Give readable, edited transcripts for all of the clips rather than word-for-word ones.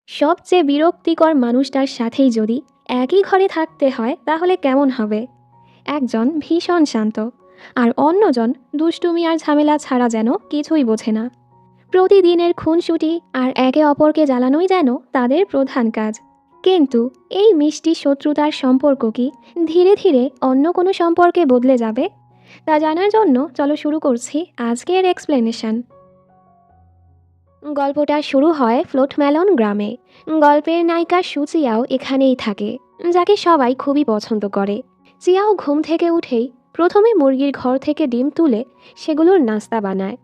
সবচেয়ে বিরক্তিকর মানুষটার সাথেই যদি একই ঘরে থাকতে হয় তাহলে কেমন হবে? একজন ভীষণ শান্ত, আর অন্যজন দুষ্টুমি আর ঝামেলা ছাড়া যেন কিছুই বোঝে না। প্রতিদিনের খুনসুটি আর একে অপরকে জ্বালানোই যেন তাদের প্রধান কাজ। কিন্তু এই মিষ্টি শত্রুতার সম্পর্ক কি ধীরে ধীরে অন্য কোনো সম্পর্কে বদলে যাবে? তা জানার জন্য চলো শুরু করছি আজকের এক্সপ্লেনেশন। গল্পটা শুরু হয় ফ্লোটমেলন গ্রামে। গল্পের নায়িকা সুচিয়াও এখানেই থাকে, যাকে সবাই খুবই পছন্দ করে। চিয়াও ঘুম থেকে উঠেই প্রথমে মুরগির ঘর থেকে ডিম তুলে সেগুলোর নাস্তা বানায়।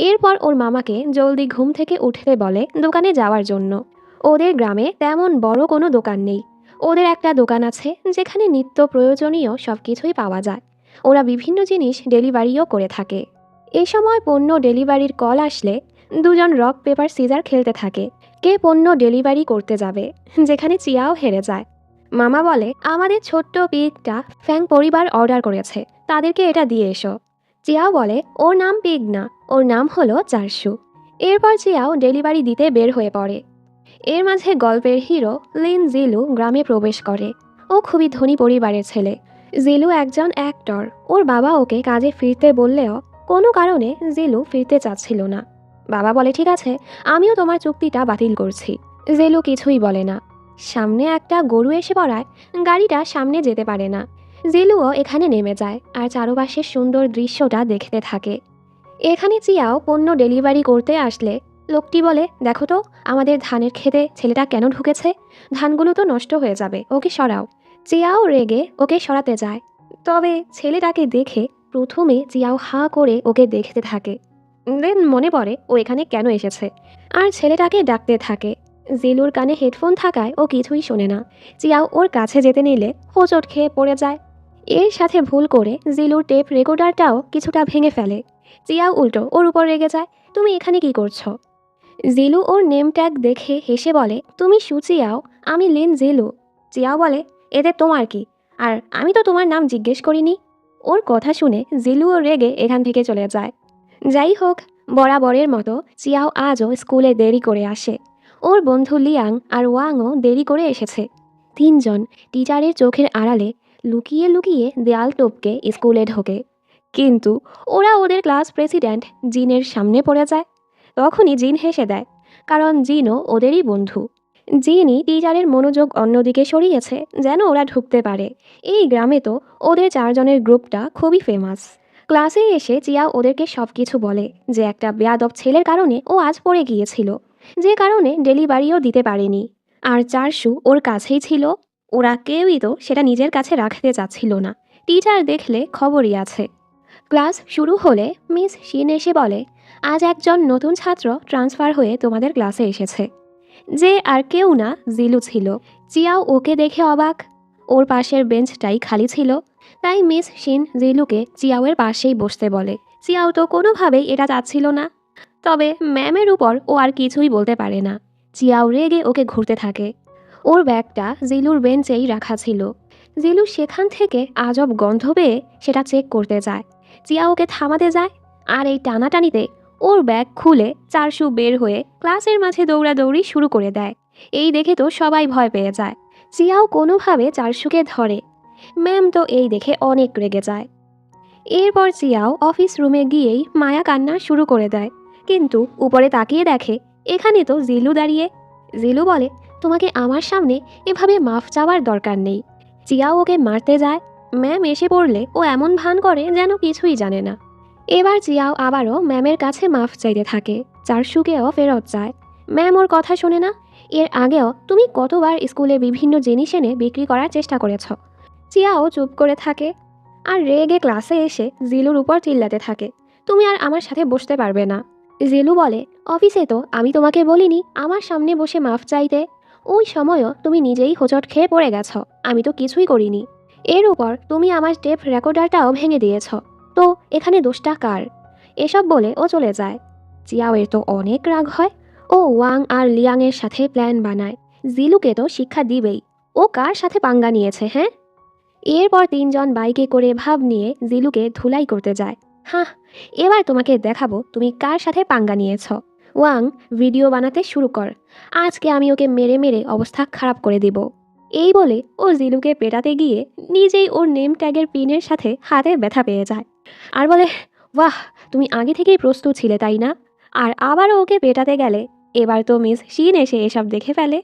এরপর ওর মামাকে জলদি ঘুম থেকে উঠতে বলে দোকানে যাওয়ার জন্য। ওদের গ্রামে তেমন বড় কোনো দোকান নেই। ওদের একটা দোকান আছে যেখানে নিত্য প্রয়োজনীয় সব কিছুই পাওয়া যায়। ওরা বিভিন্ন জিনিস ডেলিভারিও করে থাকে। এ সময় পণ্য ডেলিভারির কল আসলে দুজন রক পেপার সিজার খেলতে থাকে, কে পণ্য ডেলিভারি করতে যাবে, যেখানে চিয়াও হেরে যায়। মামা বলে আমাদের ছোট্ট পিগটা ফ্যাং পরিবার অর্ডার করেছে, তাদেরকে এটা দিয়ে এসো। চিয়াও বলে ওর নাম পিগ না, ওর নাম হলো চারশু। এরপর চিয়াও ডেলিভারি দিতে বের হয়ে পড়ে। এর মাঝে গল্পের হিরো লিন জিলু গ্রামে প্রবেশ করে। ও খুবই ধনী পরিবারের ছেলে। জিলু একজন অ্যাক্টর। ওর বাবা ওকে কাজে ফিরতে বললেও কোনো কারণে জিলু ফিরতে চাচ্ছিল না। বাবা বলে ঠিক আছে, আমিও তোমার চুক্তিটা বাতিল করছি। জিলু কিছুই বলে না। সামনে একটা গরু এসে পড়ায় গাড়িটা সামনে যেতে পারে না। জিলুও এখানে নেমে যায় আর চারপাশের সুন্দর দৃশ্যটা দেখতে থাকে। এখানে চিয়াও পণ্য ডেলিভারি করতে আসলে লোকটি বলে দেখো তো আমাদের ধানের ক্ষেতে ছেলেটা কেন ঢুকেছে, ধানগুলো তো নষ্ট হয়ে যাবে, ওকে সরাও। চিয়াও রেগে ওকে সরাতে যায়। তবে ছেলেটাকে দেখে প্রথমে চিয়াও হাঁ করে ওকে দেখতে থাকে। দেন মনে পড়ে ও এখানে কেন এসেছে, আর ছেলেটাকে ডাকতে থাকে। জিলুর কানে হেডফোন থাকায় ও কিছুই শোনে না। চিয়াও ওর কাছে যেতে নিলে হোঁচট খেয়ে পড়ে যায়। এর সাথে ভুল করে জিলুর টেপ রেকর্ডারটাও কিছুটা ভেঙে ফেলে। চিয়াও উল্টো ওর উপর রেগে যায়, তুমি এখানে কি করছো? জিলু ওর নেম ট্যাগ দেখে হেসে বলে তুমি সুচিয়াও, আমি লিন জিলু। চিয়াও বলে এতে তোমার কি, আর আমি তো তোমার নাম জিজ্ঞেস করিনি। ওর কথা শুনে জিলুও রেগে এখান থেকে চলে যায়। যাই হোক, বরাবরের মতো চিয়াও আজও স্কুলে দেরি করে আসে। ওর বন্ধু লিয়াং আর ওয়াংও দেরি করে এসেছে। তিনজন টিচারের চোখের আড়ালে লুকিয়ে লুকিয়ে দেয়াল টপকে স্কুলে ঢোকে। কিন্তু ওরা ওদের ক্লাস প্রেসিডেন্ট জিনের সামনে পড়ে যায়। তখনই জিন হেসে দেয়, কারণ জিনও ওদেরই বন্ধু। জিনই টিচারের মনোযোগ অন্যদিকে সরিয়েছে যেন ওরা ঢুকতে পারে। এই গ্রামে তো ওদের চারজনের গ্রুপটা খুবই ফেমাস। ক্লাসে এসে চিয়া ওদেরকে সব কিছু বলে যে একটা বেয়াদব ছেলের কারণে ও আজ পড়ে গিয়েছিল, যে কারণে ডেলিভারিও দিতে পারেনি। আর চারশু ওর কাছেই ছিল। ওরা কেউই তো সেটা নিজের কাছে রাখতে চাচ্ছিল না। টিচার দেখলে খবরই আছে। ক্লাস শুরু হলে মিস শিন এসে বলে আজ একজন নতুন ছাত্র ট্রান্সফার হয়ে তোমাদের ক্লাসে এসেছে, যে আর কেউ না জিলু ছিল। চিয়াও ওকে দেখে অবাক। ওর পাশের বেঞ্চটাই খালি ছিল, তাই মিস শিন জিলুকে চিয়াওয়ের পাশেই বসতে বলে। চিয়াও তো কোনোভাবেই এটা চাচ্ছিল না, তবে ম্যামের উপর ও আর কিছুই বলতে পারে না। চিয়াও রেগে ওকে ঘুরতে থাকে। ওর ব্যাগটা জিলুর বেঞ্চেই রাখা ছিল। জিলু সেখান থেকে আজব গন্ধ পেয়ে সেটা চেক করতে যায়। চিয়া ওকে থামাতে যায়, আর এই টানাটানিতে ওর ব্যাগ খুলে চারশু বের হয়ে ক্লাসের মাঝে দৌড়াদৌড়ি শুরু করে দেয়। এই দেখে তো সবাই ভয় পেয়ে যায়। চিয়াও কোনোভাবে চারশুকে ধরে। ম্যাম তো এই দেখে অনেক রেগে যায়। এরপর চিয়াও অফিস রুমে গিয়েই মায়া কান্না শুরু করে দেয়। কিন্তু উপরে তাকিয়ে দেখে এখানে তো জিলু দাঁড়িয়ে। জিলু বলে তোমাকে আমার সামনে এভাবে মাফ চাওয়ার দরকার নেই। চিয়াও ওকে মারতে যায়। ম্যাম এসে পড়লে ও এমন ভান করে যেন কিছুই জানে না। এবার চিয়াও আবারও ম্যামের কাছে মাফ চাইতে থাকে। চারশুকেও ফেরত চায়। ম্যাম ওর কথা শোনে না। এর আগেও তুমি কতবার স্কুলে বিভিন্ন জিনিস এনে বিক্রি করার চেষ্টা করেছ। চিয়াও চুপ করে থাকে আর রেগে ক্লাসে এসে জিলুর উপর চিল্লাতে থাকে, তুমি আর আমার সাথে বসতে পারবে না। জিলু বলে অফিসে তো আমি তোমাকে বলিনি আমার সামনে বসে মাফ চাইতে। ওই সময়ও তুমি নিজেই হোঁচট খেয়ে পড়ে গেছ, আমি তো কিছুই করিনি। এর উপর তুমি আমার টেপ রেকর্ডারটাও ভেঙে দিয়েছ, তো এখানে দোষটা কার? এসব বলে ও চলে যায়। চিয়াওয়ের তো অনেক রাগ হয়। ও ওয়াং আর লিয়াংয়ের সাথে প্ল্যান বানায়, জিলুকে তো শিক্ষা দিবেই। ও কার সাথে পাঙ্গা নিয়েছে হ্যাঁ? এরপর তিনজন বাইকে করে ভাব নিয়ে জিলুকে ধুলাই করতে যায়। হাহ, এবার তোমাকে দেখাবো তুমি কার সাথে পাঙ্গা নিয়েছ। ওয়াং, ভিডিও বানাতে শুরু কর, আজকে আমি ওকে মেরে মেরে অবস্থা খারাপ করে দিব। এই বলে ও জিলুকে পেটাতে গিয়ে নিজেই ওর নেম ট্যাগের পিনের সাথে হাতে ব্যথা পেয়ে যায় আর বলে, বাহ, তুমি আগে থেকেই প্রস্তুত ছিলে তাই না? আর আবারও ওকে পেটাতে গেলে এবার তো মিস শিন এসে এসব দেখে ফেলে।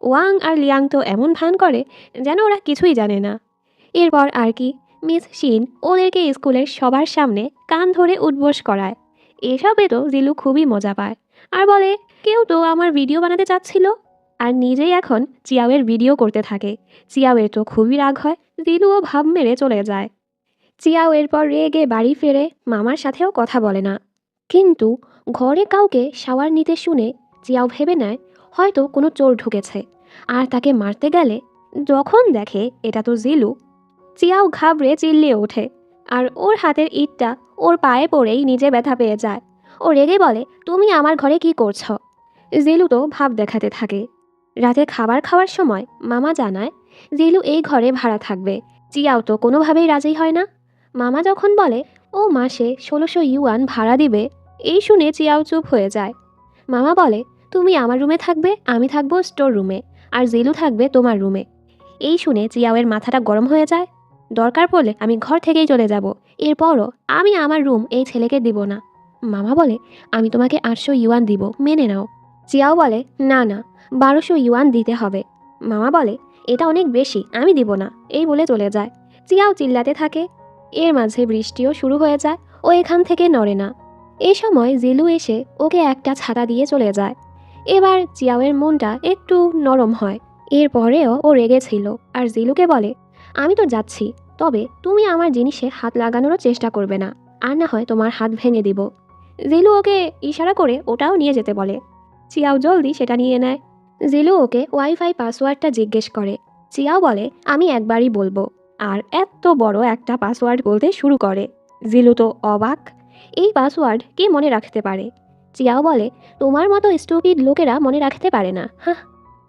ওয়াং আর লিয়াং তো এমন ভান করে যেন ওরা কিছুই জানে না। এরপর আর কি, মিস শিন ওদেরকে স্কুলের সবার সামনে কান ধরে উঠবোস করায়। এসবে তো জিলু খুবই মজা পায় আর বলে, কেউ তো আমার ভিডিও বানাতে চাচ্ছিল, আর নিজেই এখন চিয়াওয়ের ভিডিও করতে থাকে। চিয়াওয়ের তো খুবই রাগ হয়, জিলুও ভাব মেরে চলে যায়। চিয়াও এরপর রেগে বাড়ি ফেরে, মামার সাথেও কথা বলে না। কিন্তু ঘরে কাউকে শাওয়ার নিতে শুনে চিয়াও ভেবে নেয় হয়তো কোনো চোর ঢুকেছে আর তাকে মারতে গেলে যখন দেখে এটা তো জিলু, চিয়াও ঘাবড়ে চিল্লিয়ে ওঠে আর ওর হাতের ইটটা ওর পায়ে পড়েই নিজে ব্যথা পেয়ে যায়। ও রেগে বলে, তুমি আমার ঘরে কি করছো? জিলু তো ভাব দেখাতে থাকে। রাতে খাবার খাওয়ার সময় মামা জানায় জিলু এই ঘরে ভাড়া থাকবে। চিয়াও তো কোনোভাবেই রাজি হয় না। মামা যখন বলে ও মাসে 1600 ইউয়ান ভাড়া দিবে, এই শুনে চিয়াও চুপ হয়ে যায়। মামা বলে, তুমি আমার রুমে থাকবে, আমি থাকবো স্টোর রুমে, আর জিলু থাকবে তোমার রুমে। এই শুনে চিয়াওয়ের মাথাটা গরম হয়ে যায়। দরকার পড়লে আমি ঘর থেকেই চলে যাব, এরপরও আমি আমার রুম এই ছেলেকে দিব না। মামা বলে, আমি তোমাকে 800 ইউয়ান দিব, মেনে নাও। চিয়াও বলে, না না, 1200 ইউয়ান দিতে হবে। মামা বলে, এটা অনেক বেশি, আমি দিব না, এই বলে চলে যায়। চিয়াও চিল্লাতে থাকে। এর মাঝে বৃষ্টিও শুরু হয়ে যায়, ও এখান থেকে নড়ে না। এই সময় জিলু এসে ওকে একটা ছাতা দিয়ে চলে যায়। এবার চিয়াওয়ের মনটা একটু নরম হয়। এরপরেও ও রেগেছিল আর জিলুকে বলে, আমি তো যাচ্ছি, তবে তুমি আমার জিনিসে হাত লাগানোরও চেষ্টা করবে না, আর না হয় তোমার হাত ভেঙে দিব। জিলু ওকে ইশারা করে ওটাও নিয়ে যেতে বলে। চিয়াও জলদি সেটা নিয়ে নেয়। জিলু ওকে ওয়াইফাই পাসওয়ার্ডটা জিজ্ঞেস করে। চিয়াও বলে, আমি একবারই বলবো, আর এত বড় একটা পাসওয়ার্ড বলতে শুরু করে। জিলু তো অবাক, এই পাসওয়ার্ড কে মনে রাখতে পারে? চিয়াও বলে, তোমার মতো স্টুপিড লোকেরা মনে রাখতে পারে না, হ্যাঁ।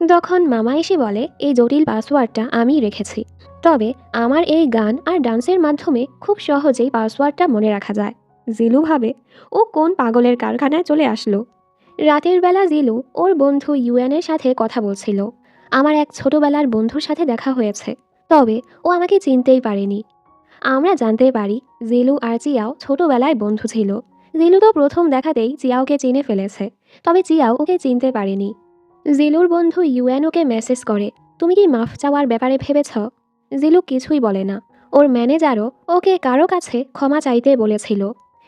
তখন মামা এসে বলে, এই জটিল পাসওয়ার্ডটা আমি রেখেছি, তবে আমার এই গান আর ডান্সের মাধ্যমে খুব সহজেই পাসওয়ার্ডটা মনে রাখা যায়। জিলু ভাবে ও কোন পাগলের কারখানায় চলে আসলো। রাতের বেলা জিলু ওর বন্ধু ইউএনের সাথে কথা বলছিল। আমার এক ছোটবেলার বন্ধুর সাথে দেখা হয়েছে, তবে ও আমাকে চিনতেই পারেনি। আমরা জানতে পারি জিলু আর চিয়াও ছোটবেলায় বন্ধু ছিল। জিলু তো প্রথম দেখাতেই চিয়াওকে চিনে ফেলেছে, তবে চিয়াও ওকে চিনতে পারেনি। জিলুর বন্ধু ইউএন ওকে মেসেজ করে, তুমি কি মাফ চাওয়ার ব্যাপারে ভেবেছ? জিলু কিছুই বলে না। ওর ম্যানেজারও ওকে কারো কাছে ক্ষমা চাইতে বলেছিল।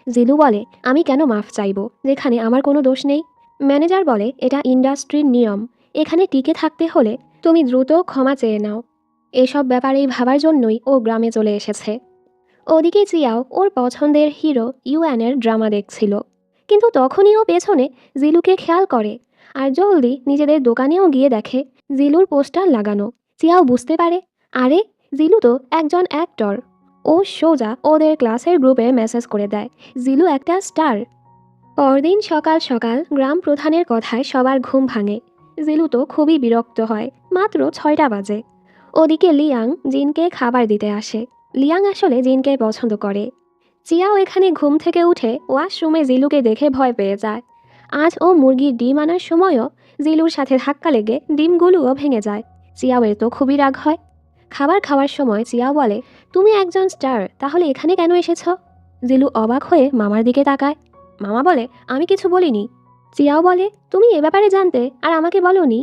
জিলু বলে, আমি কেন মাফ চাইব যেখানে আমার কোনো দোষ নেই? ম্যানেজার বলে, এটা ইন্ডাস্ট্রির নিয়ম, এখানে টিকে থাকতে হলে তুমি দ্রুত ক্ষমা চেয়ে নাও। এসব ব্যাপারেই ভাবার জন্যই ও গ্রামে চলে এসেছে। ওদিকে চিয়াও ওর পছন্দের হিরো ইউএনের ড্রামা দেখছিল, কিন্তু তখনই ও পেছনে জিলুকে খেয়াল করে আর জলদি নিজেদের দোকানেও গিয়ে দেখে জিলুর পোস্টার লাগানো। চিয়াও বুঝতে পারে, আরে জিলু তো একজন অ্যাক্টর। ও সোজা ওদের ক্লাসের গ্রুপে মেসেজ করে দেয়, জিলু একটা স্টার। পরদিন সকাল সকাল গ্রাম প্রধানের কথায় সবার ঘুম ভাঙে। জিলু তো খুবই বিরক্ত হয়, মাত্র 6টা বাজে। ওদিকে লিয়াং জিনকে খাবার দিতে আসে। লিয়াং আসলে জিনকে পছন্দ করে। চিয়াও এখানে ঘুম থেকে উঠে ওয়াশরুমে জিলুকে দেখে ভয় পেয়ে যায়। আজ ও মুরগির ডিম আনার সময়ও জিলুর সাথে ধাক্কা লেগে ডিমগুলোও ভেঙে যায়। চিয়াওয়ের তো খুবই রাগ হয়। খাবার খাওয়ার সময় চিয়াও বলে, তুমি একজন স্টার, তাহলে এখানে কেন এসেছ? জিলু অবাক হয়ে মামার দিকে তাকায়। মামা বলে, আমি কিছু বলিনি। চিয়াও বলে, তুমি এ ব্যাপারে জানতে আর আমাকে বলোনি?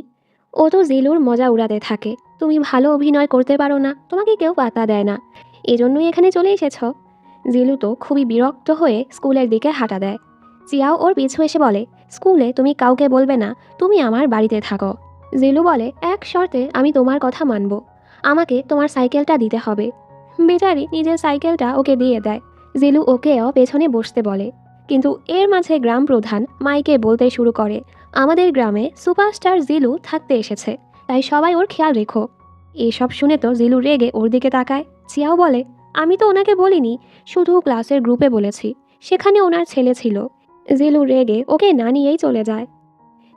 ও তো জিলুর মজা উড়াতে থাকে, তুমি ভালো অভিনয় করতে পারো না, তোমাকে কেউ পাত্তা দেয় না, এজন্যই এখানে চলে এসেছ। জিলু তো খুবই বিরক্ত হয়ে স্কুলের দিকে হাঁটা দেয়। চিয়াও ওর পিছু এসে বলে, স্কুলে তুমি কাউকে বলবে না তুমি আমার বাড়িতে থাকো। জিলু বলে, এক শর্তে আমি তোমার কথা মানব, আমাকে তোমার সাইকেলটা দিতে হবে। বেচারি নিজের সাইকেলটা ওকে দিয়ে দেয়। জিলু ওকেও পেছনে বসতে বলে, কিন্তু এর মাঝে গ্রাম প্রধান মাইকে বলতে শুরু করে, আমাদের গ্রামে সুপারস্টার জিলু থাকতে এসেছে, তাই সবাই ওর খেয়াল রেখো। এসব শুনে তো জিলু রেগে ওর দিকে তাকায়। চিয়াও বলে, আমি তো ওনাকে বলিনি, শুধু ক্লাসের গ্রুপে বলেছি, সেখানে ওনার ছেলে ছিল। জিলু রেগে ওকে না নিয়েই চলে যায়।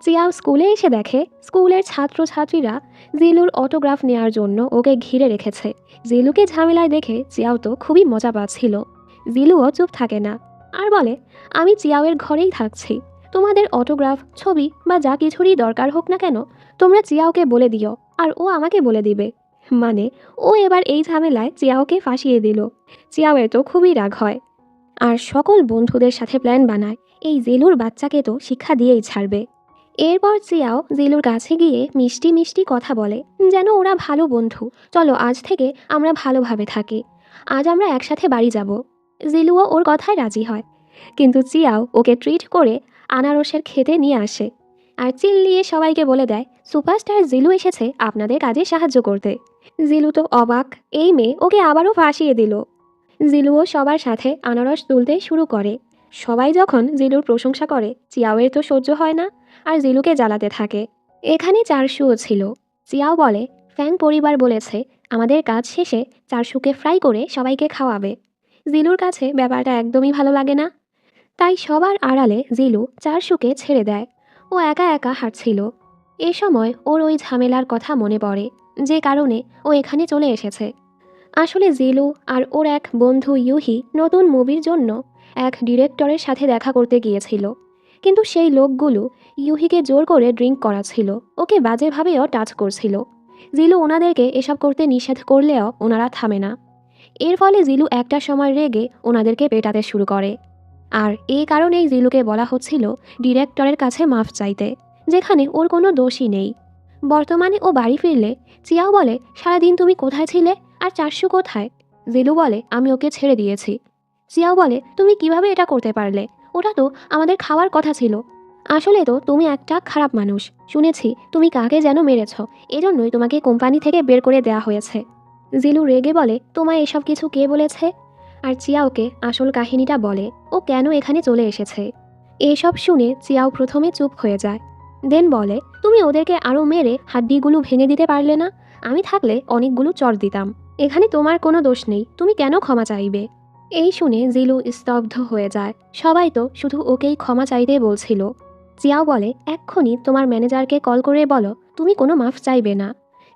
চিয়াও স্কুলে এসে দেখে স্কুলের ছাত্রছাত্রীরা জিলুর অটোগ্রাফ নেওয়ার জন্য ওকে ঘিরে রেখেছে। জিলুকে ঝামেলায় দেখে চিয়াও তো খুবই মজা পাচ্ছিল। জিলুও চুপ থাকে না আর বলে, আমি চিয়াওয়ের ঘরেই থাকছি, তোমাদের অটোগ্রাফ, ছবি বা যা কিছুরই দরকার হোক না কেন, তোমরা চিয়াওকে বলে দিও আর ও আমাকে বলে দিবে। মানে ও এবার এই ঝামেলায় চিয়াওকে ফাঁসিয়ে দিল। চিয়াওয়ের তো খুবই রাগ হয় আর সকল বন্ধুদের সাথে প্ল্যান বানায় এই জেলুর বাচ্চাকে তো শিক্ষা দিয়েই ছাড়বে। এরপর চিয়াও জিলুর কাছে গিয়ে মিষ্টি মিষ্টি কথা বলে, যেন ওরা ভালো বন্ধু। চলো আজ থেকে আমরা ভালোভাবে থাকি, আজ আমরা একসাথে বাড়ি যাব। জিলুও ওর কথায় রাজি হয়, কিন্তু চিয়াও ওকে ট্রিট করে আনারসের খেতে নিয়ে আসে আর চিল্লিয়ে সবাইকে বলে দেয়, সুপারস্টার জিলু এসেছে আপনাদের কাজে সাহায্য করতে। জিলু তো অবাক, এই মেয়ে ওকে আবারও ফাঁসিয়ে দিল। জিলুও সবার সাথে আনারস তুলতে শুরু করে। সবাই যখন জিলুর প্রশংসা করে, চিয়াওয়ের তো সহ্য হয় না আর জিলুকে জ্বালাতে থাকে। এখানে চারশুও ছিল। চিয়াও বলে, ফ্যাং পরিবার বলেছে আমাদের কাজ শেষে চারশুকে ফ্রাই করে সবাইকে খাওয়াবে। জিলুর কাছে ব্যাপারটা একদমই ভালো লাগে না, তাই সবার আড়ালে জিলু চারশুকে ছেড়ে দেয়। ও একা একা হাঁটছিল। এ সময় ওর ওই ঝামেলার কথা মনে পড়ে, যে কারণে ও এখানে চলে এসেছে। আসলে জিলু আর ওর এক বন্ধু ইউহি নতুন মুভির জন্য এক ডিরেক্টরের সাথে দেখা করতে গিয়েছিল, কিন্তু সেই লোকগুলো ইউহিকে জোর করে ড্রিঙ্ক করাচ্ছিল, ওকে বাজেভাবেও টাচ করছিল। জিলু ওনাদেরকে এসব করতে নিষেধ করলেও ওনারা থামে না। এর ফলে জিলু একটা সময় রেগে ওনাদেরকে পেটাতে শুরু করে। আর এই কারণেই জিলুকে বলা হচ্ছিল ডিরেক্টরের কাছে মাফ চাইতে, যেখানে ওর কোনো দোষই নেই। বর্তমানে ও বাড়ি ফিরলে চিয়াও বলে, সারাদিন তুমি কোথায় ছিলে আর চারশু কোথায়? জিলু বলে, আমি ওকে ছেড়ে দিয়েছি। চিয়াও বলে, তুমি কিভাবে এটা করতে পারলে? ওটা তো আমাদের খাওয়ার কথা ছিল। আসলে তো তুমি একটা খারাপ মানুষ, শুনেছি তুমি কাকে যেন মেরেছ, এজন্যই তোমাকে কোম্পানি থেকে বের করে দেওয়া হয়েছে। জিলু রেগে বলে, তোমায় এসব কিছু কে বলেছে? আর চিয়াওকে আসল কাহিনীটা বলে, ও কেন এখানে চলে এসেছে। এসব শুনে চিয়াও প্রথমে চুপ হয়ে যায়, দেন বলে, তুমি ওদেরকে আরও মেরে হাড্ডিগুলো ভেঙে দিতে পারলে না? আমি থাকলে অনেকগুলো চড় দিতাম। এখানে তোমার কোনো দোষ নেই, তুমি কেন ক্ষমা চাইবে? এই শুনে জিলু স্তব্ধ হয়ে যায়। সবাই তো শুধু ওকেই ক্ষমা চাইতে বলছিল। চিয়াও বলে, এক্ষুনি তোমার ম্যানেজারকে কল করে বলো তুমি কোনো মাফ চাইবে না।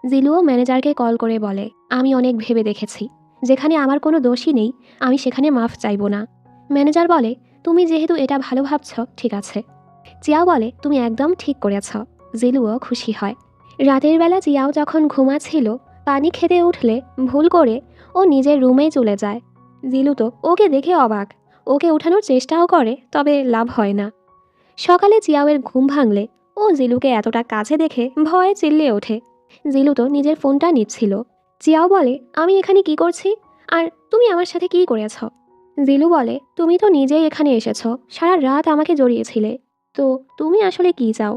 জিলুও ম্যানেজারকে কল করে বলে, আমি অনেক ভেবে দেখেছি, যেখানে আমার কোনো দোষই নেই আমি সেখানে মাফ চাইব না। ম্যানেজার বলে, তুমি যেহেতু এটা ভালো ভাবছ ঠিক আছে। চিয়াও বলে, তুমি একদম ঠিক করেছ। জিলুও খুশি হয়। রাতের বেলা চিয়াও যখন ঘুমাচ্ছিল, পানি খেতে উঠলে ভুল করে ও নিজের রুমেই চলে যায়। জিলু তো ওকে দেখে অবাক, ওকে উঠানোর চেষ্টাও করে, তবে লাভ হয় না। সকালে চিয়াওয়ের ঘুম ভাঙলে ও জিলুকে এতটা কাছে দেখে ভয়ে চিল্লিয়ে ওঠে। জিলু তো নিজের ফোনটা নিচ্ছিল। চিয়াও বলে, আমি এখানে কি করছি আর তুমি আমার সাথে কি করেছ? জিলু বলে, তুমি তো নিজেই এখানে এসেছ, সারা রাত আমাকে জড়িয়েছিলে, তো তুমি আসলে কি চাও?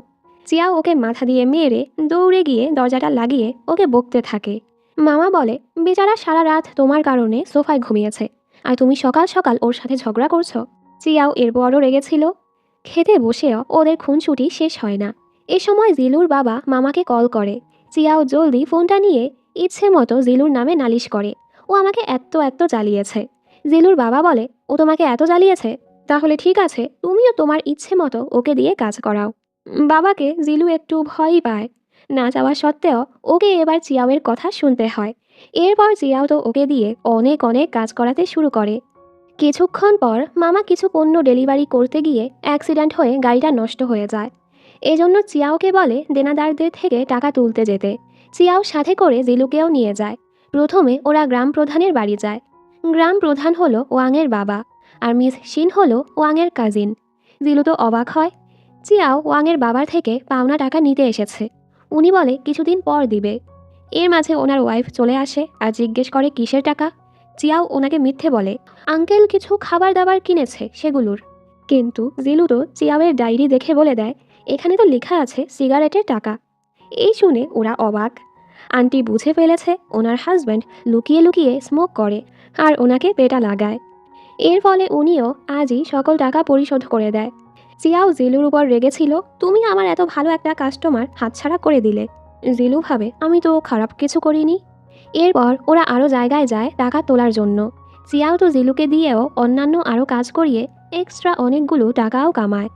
চিয়াও ওকে মাথা দিয়ে মেরে দৌড়ে গিয়ে দরজাটা লাগিয়ে ওকে বকতে থাকে। মামা বলে, বেচারা সারা রাত তোমার কারণে সোফায় ঘুমিয়েছে আর তুমি সকাল সকাল ওর সাথে ঝগড়া করছো। চিয়াও এরপরও রেগেছিল। খেতে বসেও ওদের খুনসুটি শেষ হয় না। এ সময় জিলুর বাবা মামাকে কল করে। চিয়াও জলদি ফোনটা নিয়ে ইচ্ছে মতো জিলুর নামে নালিশ করে, ও আমাকে এত এত জ্বালিয়েছে। জিলুর বাবা বলে, ও তোমাকে এত জ্বালিয়েছে, তাহলে ঠিক আছে তুমিও তোমার ইচ্ছে মতো ওকে দিয়ে কাজ করাও। বাবাকে জিলু একটু ভয়ই পায়, না চাওয়া সত্ত্বেও ওকে এবার চিয়াওয়ের কথা শুনতে হয়। এরপর চিয়াও তো ওকে দিয়ে অনেক অনেক কাজ করাতে শুরু করে। কিছুক্ষণ পর মামা কিছু পণ্য ডেলিভারি করতে গিয়ে অ্যাক্সিডেন্ট হয়ে গাড়িটা নষ্ট হয়ে যায়। এজন্য চিয়াওকে বলে দেনাদারদের থেকে টাকা তুলতে যেতে। চিয়াও সাথে করে জিলুকেও নিয়ে যায়। প্রথমে ওরা গ্রাম প্রধানের বাড়ি যায়। গ্রাম প্রধান হলো ওয়াংয়ের বাবা আর মিস শিন হলো ওয়াংয়ের কাজিন। জিলু তো অবাক হয়। চিয়াও ওয়াংয়ের বাবার থেকে পাওনা টাকা নিতে এসেছে, উনি বলে কিছুদিন পর দিবে। এর মাঝে ওনার ওয়াইফ চলে আসে আর জিজ্ঞেস করে কিসের টাকা। চিয়াও ওনাকে মিথ্যে বলে, আঙ্কেল কিছু খাবার দাবার কিনেছে সেগুলোর। কিন্তু জিলু তো চিয়াওয়ের ডায়েরি দেখে বলে দেয়, এখানে তো লেখা আছে সিগারেটের টাকা। এই শুনে ওরা অবাক। আন্টি বুঝে ফেলেছে ওনার হাজব্যান্ড লুকিয়ে লুকিয়ে স্মোক করে আর ওনাকে পেটা লাগায়। এর ফলে উনিও আজই সকল টাকা পরিশোধ করে দেয়। চিয়াও জিলুর উপর রেগেছিল, তুমি আমার এত ভালো একটা কাস্টমার হাতছাড়া করে দিলে। জিলু ভাবে, আমি তো খারাপ কিছু করিনি। এরপর ওরা আরও জায়গায় যায় টাকা তোলার জন্য। চিয়াও তো জিলুকে দিয়েও অন্যান্য আরও কাজ করিয়ে এক্সট্রা অনেকগুলো টাকাও কামায়।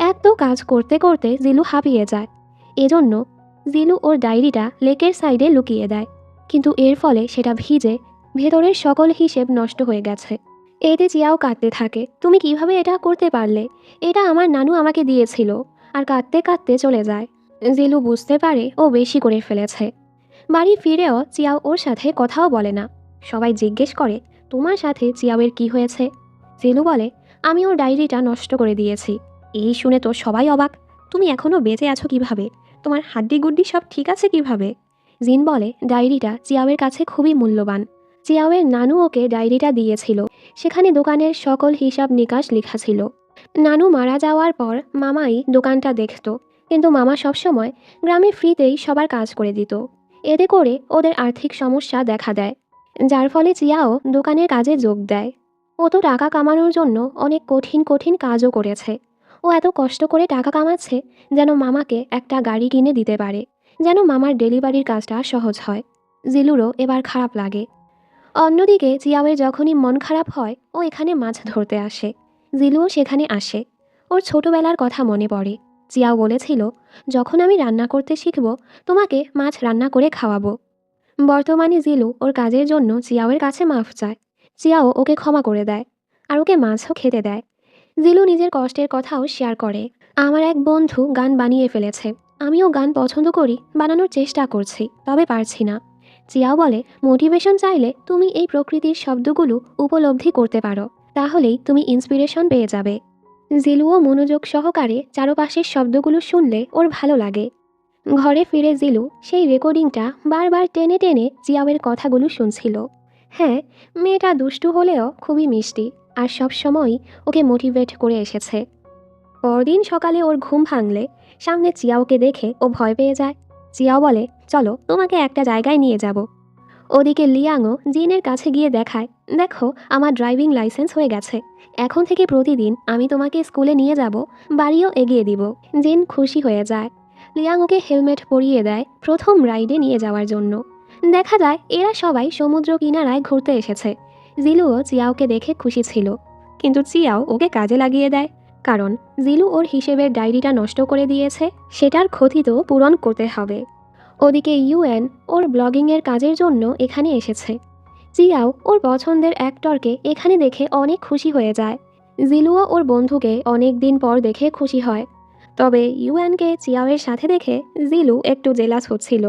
এত কাজ করতে করতে জিলু হাঁপিয়ে যায়। এজন্য জিলু ওর ডায়েরিটা লেকের সাইডে লুকিয়ে দেয়, কিন্তু এর ফলে সেটা ভিজে ভেতরের সকল হিসেব নষ্ট হয়ে গেছে। এতে জিয়াও কাঁদতে থাকে, তুমি কিভাবে এটা করতে পারলে? এটা আমার নানু আমাকে দিয়েছিল। আর কাঁদতে কাঁদতে চলে যায়। জিলু বুঝতে পারে ও বেশি করে ফেলেছে। বাড়ি ফিরেও চিয়াও ওর সাথে কথাও বলে না। সবাই জিজ্ঞেস করে, তোমার সাথে চিয়াওয়ের কি হয়েছে? জিলু বলে, আমি ওর ডায়েরিটা নষ্ট করে দিয়েছি। এই শুনে তো সবাই অবাক। তুমি এখনও বেঁচে আছো কিভাবে? তোমার হাড্ডি গুড্ডি সব ঠিক আছে কিভাবে? জিন বলে, ডায়েরিটা চিয়াওয়ের কাছে খুবই মূল্যবান। চিয়াওয়ের নানু ওকে ডায়েরিটা দিয়েছিল। সেখানে দোকানের সকল হিসাব নিকাশ লেখা ছিল। নানু মারা যাওয়ার পর মামাই দোকানটা দেখত, কিন্তু মামা সবসময় গ্রামে ফ্রিতেই সবার কাজ করে দিত। এতে করে ওদের আর্থিক সমস্যা দেখা দেয়, যার ফলে চিয়াও দোকানের কাজে যোগ দেয়। ও তো টাকা কামানোর জন্য অনেক কঠিন কঠিন কাজও করেছে। ও এত কষ্ট করে টাকা কামাচ্ছে যেন মামাকে একটা গাড়ি কিনে দিতে পারে, যেন মামার ডেলিভারির কাজটা সহজ হয়। জিলুরও এবার খারাপ লাগে। অন্যদিকে জিয়াওয়ের যখনই মন খারাপ হয় ও এখানে মাছ ধরতে আসে। জিলুও সেখানে আসে। ওর ছোটবেলার কথা মনে পড়ে। জিয়াও বলেছিল, যখন আমি রান্না করতে শিখব তোমাকে মাছ রান্না করে খাওয়াবো। বর্তমানে জিলু ওর কাজের জন্য জিয়াওয়ের কাছে মাফ চায়। জিয়াও ওকে ক্ষমা করে দেয়, আর ওকে মাছও খেতে দেয়। জিলু নিজের কষ্টের কথাও শেয়ার করে। আমার এক বন্ধু গান বানিয়ে ফেলেছে। আমিও গান পছন্দ করি, বানানোর চেষ্টা করছি, তবে পারছি না। জিয়াও বলে, মোটিভেশন চাইলে তুমি এই প্রকৃতির শব্দগুলো উপলব্ধি করতে পারো, তাহলেই তুমি ইন্সপিরেশন পেয়ে যাবে। জিলুও মনোযোগ সহকারে চারপাশের শব্দগুলো শুনলে ওর ভালো লাগে। ঘরে ফিরে জিলু সেই রেকর্ডিংটা বারবার টেনে টেনে জিয়াওয়ের কথাগুলো শুনছিল। হ্যাঁ, মেয়েটা দুষ্টু হলেও খুবই মিষ্টি, আর সব সময়ই ওকে মোটিভেট করে এসেছে। পরদিন সকালে ওর ঘুম ভাঙলে সামনে চিয়াওকে দেখে ও ভয় পেয়ে যায়। চিয়াও বলে, চলো তোমাকে একটা জায়গায় নিয়ে যাব। ওদিকে লিয়াংও জিনের কাছে গিয়ে দেখায়, দেখো আমার ড্রাইভিং লাইসেন্স হয়ে গেছে। এখন থেকে প্রতিদিন আমি তোমাকে স্কুলে নিয়ে যাব, বাড়িও এগিয়ে দিব। জিন খুশি হয়ে যায়। লিয়াং ওকে হেলমেট পরিয়ে দেয় প্রথম রাইডে নিয়ে যাওয়ার জন্য। দেখা যায় এরা সবাই সমুদ্র কিনারায় ঘুরতে এসেছে। জিলুও চিয়াওকে দেখে খুশি ছিল, কিন্তু চিয়াও ওকে কাজে লাগিয়ে দেয়। কারণ জিলু ওর হিসেবের ডায়েরিটা নষ্ট করে দিয়েছে, সেটার ক্ষতি তো পূরণ করতে হবে। ওদিকে ইউএন ওর ব্লগিংয়ের কাজের জন্য এখানে এসেছে। জিয়াও ওর পছন্দের অ্যাক্টরকে এখানে দেখে অনেক খুশি হয়ে যায়। জিলুও ওর বন্ধুকে অনেক দিন পর দেখে খুশি হয়। তবে ইউএনকে চিয়াওয়ের সাথে দেখে জিলু একটু জেলাস হচ্ছিল।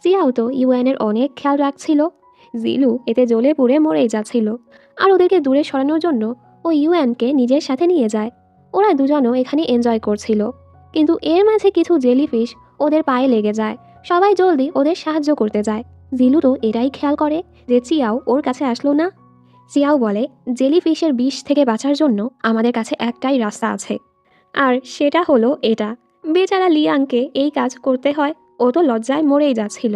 চিয়াও তো ইউএনের অনেক খেয়াল রাখছিল। জিলু এতে জ্বলে পুড়ে মরেই যাচ্ছিল, আর ওদেরকে দূরে সরানোর জন্য ও ইউএনকে নিজের সাথে নিয়ে যায়। ওরা দুজনও এখানে এনজয় করছিল, কিন্তু এর মাঝে কিছু জেলিফিশ ওদের পায়ে লেগে যায়। সবাই জলদি ওদের সাহায্য করতে যায়। জিলু তো এটাই খেয়াল করে যে চিয়াও ওর কাছে আসলো না। চিয়াও বলে, জেলিফিশের বিষ থেকে বাঁচার জন্য আমাদের কাছে একটাই রাস্তা আছে, আর সেটা হলো এটা। বেচারা লিয়াংকে এই কাজ করতে হয়, ও তো লজ্জায় মরেই যাচ্ছিল।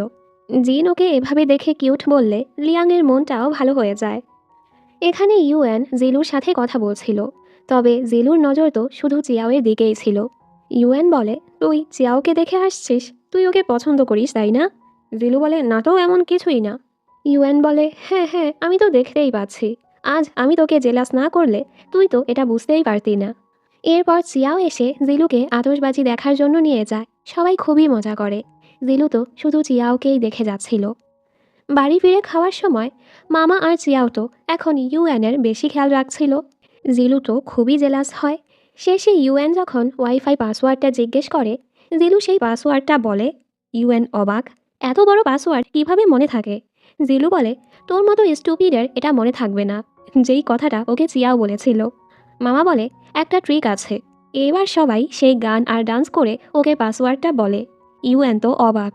জিন ওকে এভাবে দেখে কিউট বললে লিয়াংয়ের মনটাও ভালো হয়ে যায়। এখানে ইউএন জিলুর সাথে কথা বলছিল, তবে জিলুর নজর তো শুধু চিয়াওয়ের দিকেই ছিল। ইউএন বলে, তুই চিয়াওকে দেখে আসছিস, তুই ওকে পছন্দ করিস তাই না? জিলু বলে, না তো এমন কিছুই না। ইউএন বলে, হ্যাঁ হ্যাঁ, আমি তো দেখতেই পাচ্ছি। আজ আমি তোকে জেলাস না করলে তুই তো এটা বুঝতেই পারতি না। এরপর চিয়াও এসে জিলুকে আতশবাজি দেখার জন্য নিয়ে যায়। সবাই খুবই মজা করে। জিলু তো শুধু চিয়াওকেই দেখে যাচ্ছিল। বাড়ি ফিরে খাওয়ার সময় মামা আর চিয়াও তো এখন ইউএনের বেশি খেয়াল রাখছিল। জিলু তো খুবই জেলাস হয়। শেষে ইউএন যখন ওয়াইফাই পাসওয়ার্ডটা জিজ্ঞেস করে, জিলু সেই পাসওয়ার্ডটা বলে। ইউএন অবাক, এত বড় পাসওয়ার্ড কিভাবে মনে থাকে? জিলু বলে, তোর মতো স্টুপিডের এটা মনে থাকবে না, যেই কথাটা ওকে চিয়াও বলেছিল। মামা বলে, একটা ট্রিক আছে। এবার সবাই সেই গান আর ডান্স করে ওকে পাসওয়ার্ডটা বলে। ইউএন তো অবাক।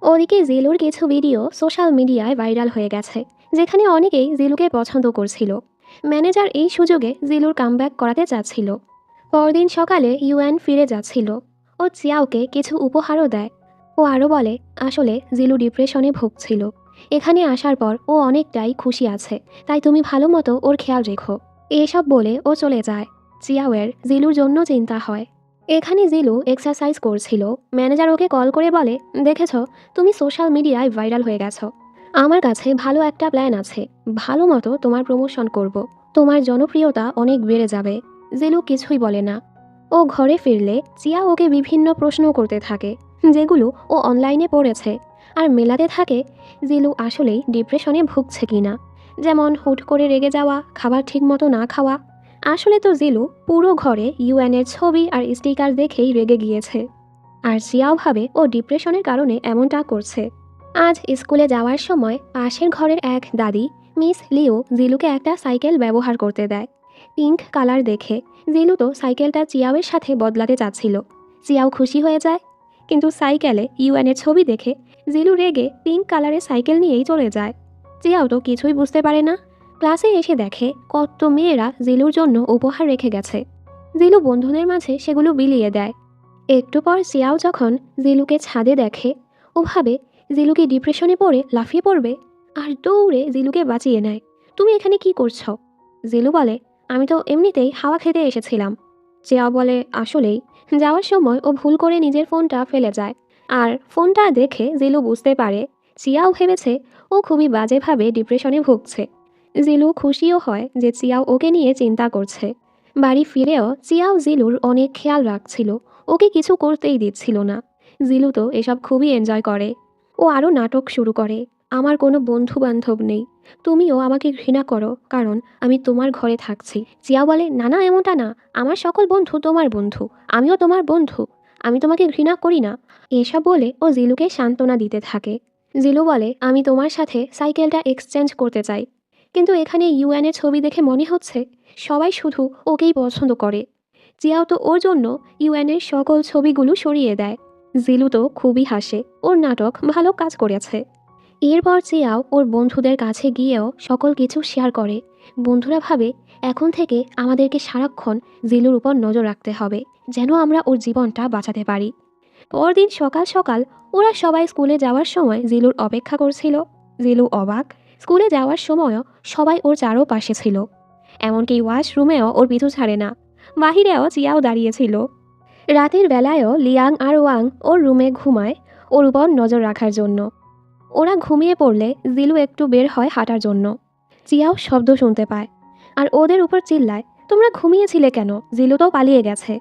ওদিকে জিলুর কিছু ভিডিও সোশ্যাল মিডিয়ায় ভাইরাল হয়ে গেছে, যেখানে অনেকেই জিলুকে পছন্দ করছিল। ম্যানেজার এই সুযোগে জিলুর কামব্যাক করাতে চাচ্ছিল। পরদিন সকালে ইউএন ফিরে যাচ্ছিল। ও চিয়াওকে কিছু উপহারও দেয়। ও আরও বলে, আসলে জিলু ডিপ্রেশনে ভুগছিল। এখানে আসার পর ও অনেকটাই খুশি আছে, তাই তুমি ভালো মতো ওর খেয়াল রেখো। এসব বলে ও চলে যায়। চিয়াওয়ের জিলুর জন্য চিন্তা হয়। এখানে জিলু এক্সারসাইজ করছিল। ম্যানেজার ওকে কল করে বলে, দেখেছ, তুমি সোশ্যাল মিডিয়ায় ভাইরাল হয়ে গেছো। আমার কাছে ভালো একটা প্ল্যান আছে। ভালো মতো তোমার প্রমোশন করব। তোমার জনপ্রিয়তা অনেক বেড়ে যাবে। জিলু কিছুই বলে না। ও ঘরে ফিরলে চিয়া ওকে বিভিন্ন প্রশ্ন করতে থাকে, যেগুলো ও অনলাইনে পড়েছে, আর মেলাতে থাকে জিলু আসলেই ডিপ্রেশনে ভুগছে কিনা। যেমন হুট করে রেগে যাওয়া, খাবার ঠিকমতো না খাওয়া। আসলে তো জিলু পুরো ঘরে ইউএনের ছবি আর স্টিকার দেখেই রেগে গিয়েছে। আর জিয়াও ভাবে ও ডিপ্রেশনের কারণে এমনটা করছে। আজ স্কুলে যাওয়ার সময় পাশের ঘরের এক দাদি মিস লিও জিলুকে একটা সাইকেল ব্যবহার করতে দেয়। পিঙ্ক কালার দেখে জিলু তো সাইকেলটা চিয়াওয়ের সাথে বদলাতে চাচ্ছিল। চিয়াও খুশি হয়ে যায়, কিন্তু সাইকেলে ইউএনের ছবি দেখে জিলু রেগে পিঙ্ক কালারের সাইকেল নিয়েই চলে যায়। চিয়াও তো কিছুই বুঝতে পারে না। ক্লাসে এসে দেখে কত মেয়েরা জিলুর জন্য উপহার রেখে গেছে। জিলু বন্ধুদের মাঝে সেগুলো বিলিয়ে দেয়। একটু পর চিয়াও যখন জিলুকে ছাদে দেখে, ও ভাবে জিলু কি ডিপ্রেশনে পড়ে লাফিয়ে পড়বে, আর দৌড়ে জিলুকে বাঁচিয়ে নেয়। তুমি এখানে কি করছো? জিলু বলে, আমি তো এমনিতেই হাওয়া খেতে এসেছিলাম। চিয়াও বলে, আসলেই। যাওয়ার সময় ও ভুল করে নিজের ফোনটা ফেলে যায়। আর ফোনটা দেখে জিলু বুঝতে পারে চিয়াও ভেবেছে ও খুবই বাজেভাবে ডিপ্রেশনে ভুগছে। জিলু খুশিও হয় যে চিয়াও ওকে নিয়ে চিন্তা করছে। বাড়ি ফিরেও চিয়াও জিলুর অনেক খেয়াল রাখছিল, ওকে কিছু করতেই দিচ্ছিল না। জিলু তো এসব খুবই এনজয় করে। ও আরও নাটক শুরু করে, আমার কোনো বন্ধু বান্ধব নেই, তুমিও আমাকে ঘৃণা করো কারণ আমি তোমার ঘরে থাকছি। জিয়া বলে, না না, এমনটা না, আমার সকল বন্ধু তোমার বন্ধু, আমিও তোমার বন্ধু, আমি তোমাকে ঘৃণা করি না। এসব বলে ও জিলুকে সান্ত্বনা দিতে থাকে। জিলু বলে, আমি তোমার সাথে সাইকেলটা এক্সচেঞ্জ করতে চাই, কিন্তু এখানে ইউএনের ছবি দেখে মনে হচ্ছে সবাই শুধু ওকেই পছন্দ করে। জিয়াও তো ওর জন্য ইউএনের সকল ছবিগুলো সরিয়ে দেয়। জিলু তো খুবই হাসে, ওর নাটক ভালো কাজ করেছে। এরপর জিয়াও ওর বন্ধুদের কাছে গিয়েও সকল কিছু শেয়ার করে। বন্ধুরা ভাবে এখন থেকে আমাদেরকে সারাক্ষণ জিলুর উপর নজর রাখতে হবে, যেন আমরা ওর জীবনটা বাঁচাতে পারি। পরদিন সকাল সকাল ওরা সবাই স্কুলে যাওয়ার সময় জিলুর অপেক্ষা করছিল। জিলু অবাক, স্কুলে যাওয়ার সময়ও সবাই ওর চারপাশে ছিল, এমনকি ওয়াশরুমেও ওর পিছু ছাড়ে না। বাহিরেও চিয়াও দাঁড়িয়েছিল। রাতের বেলায়ও লিয়াং আর ওয়াং ওর রুমে ঘুমায় ওর উপর নজর রাখার জন্য। ওরা ঘুমিয়ে পড়লে জিলু একটু বের হয় হাঁটার জন্য। চিয়াও শব্দ শুনতে পায় আর ওদের উপর চিল্লায়, তোমরা ঘুমিয়েছিলে কেন, জিলু তো পালিয়ে গেছে।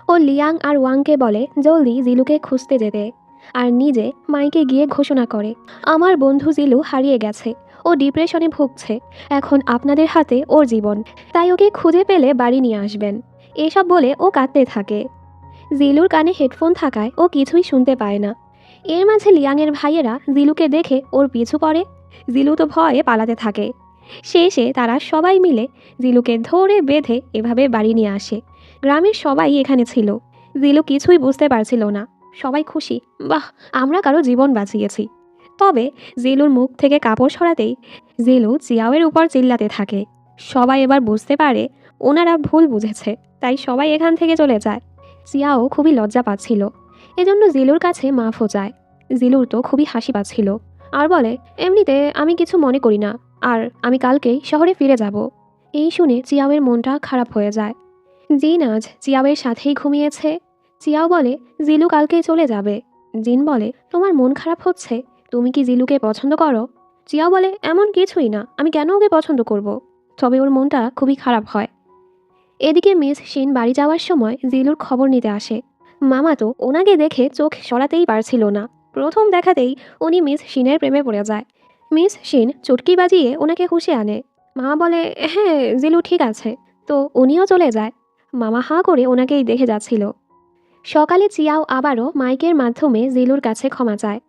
ও লিয়াং আর ওয়াংকে বলে জলদি জিলুকে খুঁজতে যেতে, আর নিজে মাইকে গিয়ে ঘোষণা করে, আমার বন্ধু জিলু হারিয়ে গেছে, ও ডিপ্রেশনে ভুগছে, এখন আপনাদের হাতে ওর জীবন, তাই ওকে খুঁজে পেলে বাড়ি নিয়ে আসবেন। এসব বলে ও কাঁদতে থাকে। জিলুর কানে হেডফোন থাকায় ও কিছুই শুনতে পায় না। এর মাঝে লিয়াংয়ের ভাইয়েরা জিলুকে দেখে ওর পিছু পড়ে। জিলু তো ভয়ে পালাতে থাকে। শেষে তারা সবাই মিলে জিলুকে ধরে বেঁধে এভাবে বাড়ি নিয়ে আসে। গ্রামের সবাই এখানে ছিল। জিলু কিছুই বুঝতে পারছিল না। সবাই খুশি, বাহ, আমরা কারো জীবন বাঁচিয়েছি। তবে জিলুর মুখ থেকে কাপড় সরাতেই জিলু চিয়াওয়ের উপর চিল্লাতে থাকে। সবাই এবার বুঝতে পারে ওনারা ভুল বুঝেছে, তাই সবাই এখান থেকে চলে যায়। চিয়াও খুবই লজ্জা পাচ্ছিল, এজন্য জিলুর কাছে মাফও চায়। জিলুর তো খুবই হাসি পাচ্ছিল আর বলে, এমনিতে আমি কিছু মনে করি না, আর আমি কালকেই শহরে ফিরে যাব। এই শুনে চিয়াওয়ের মনটা খারাপ হয়ে যায়। জিন আজ চিয়াওয়ের সাথেই ঘুমিয়েছে। চিয়াও বলে, জিলু কালকেই চলে যাবে। জিন বলে, তোমার মন খারাপ হচ্ছে, তুমি কি জিলুকে পছন্দ করো? চিয়াও বলে, এমন কিছুই না, আমি কেন ওকে পছন্দ করব? তবে ওর মনটা খুবই খারাপ হয়। এদিকে মিস শিন বাড়ি যাওয়ার সময় জিলুর খবর নিতে আসে। মামা তো ওনাকে দেখে চোখ সরাতেই পারছিল না। প্রথম দেখাতেই উনি মিস শিনের প্রেমে পড়ে যায়। মিস শিন চুটকি বাজিয়ে ওনাকে হুঁশে আনে। মামা বলে, হ্যাঁ জিলু ঠিক আছে। তো উনিও চলে যায়। মামা হাঁ করে ওনাকেই দেখে যাচ্ছিল। সকালে চিয়াও আবারও মাইকের মাধ্যমে জিলুর কাছে ক্ষমা চায়,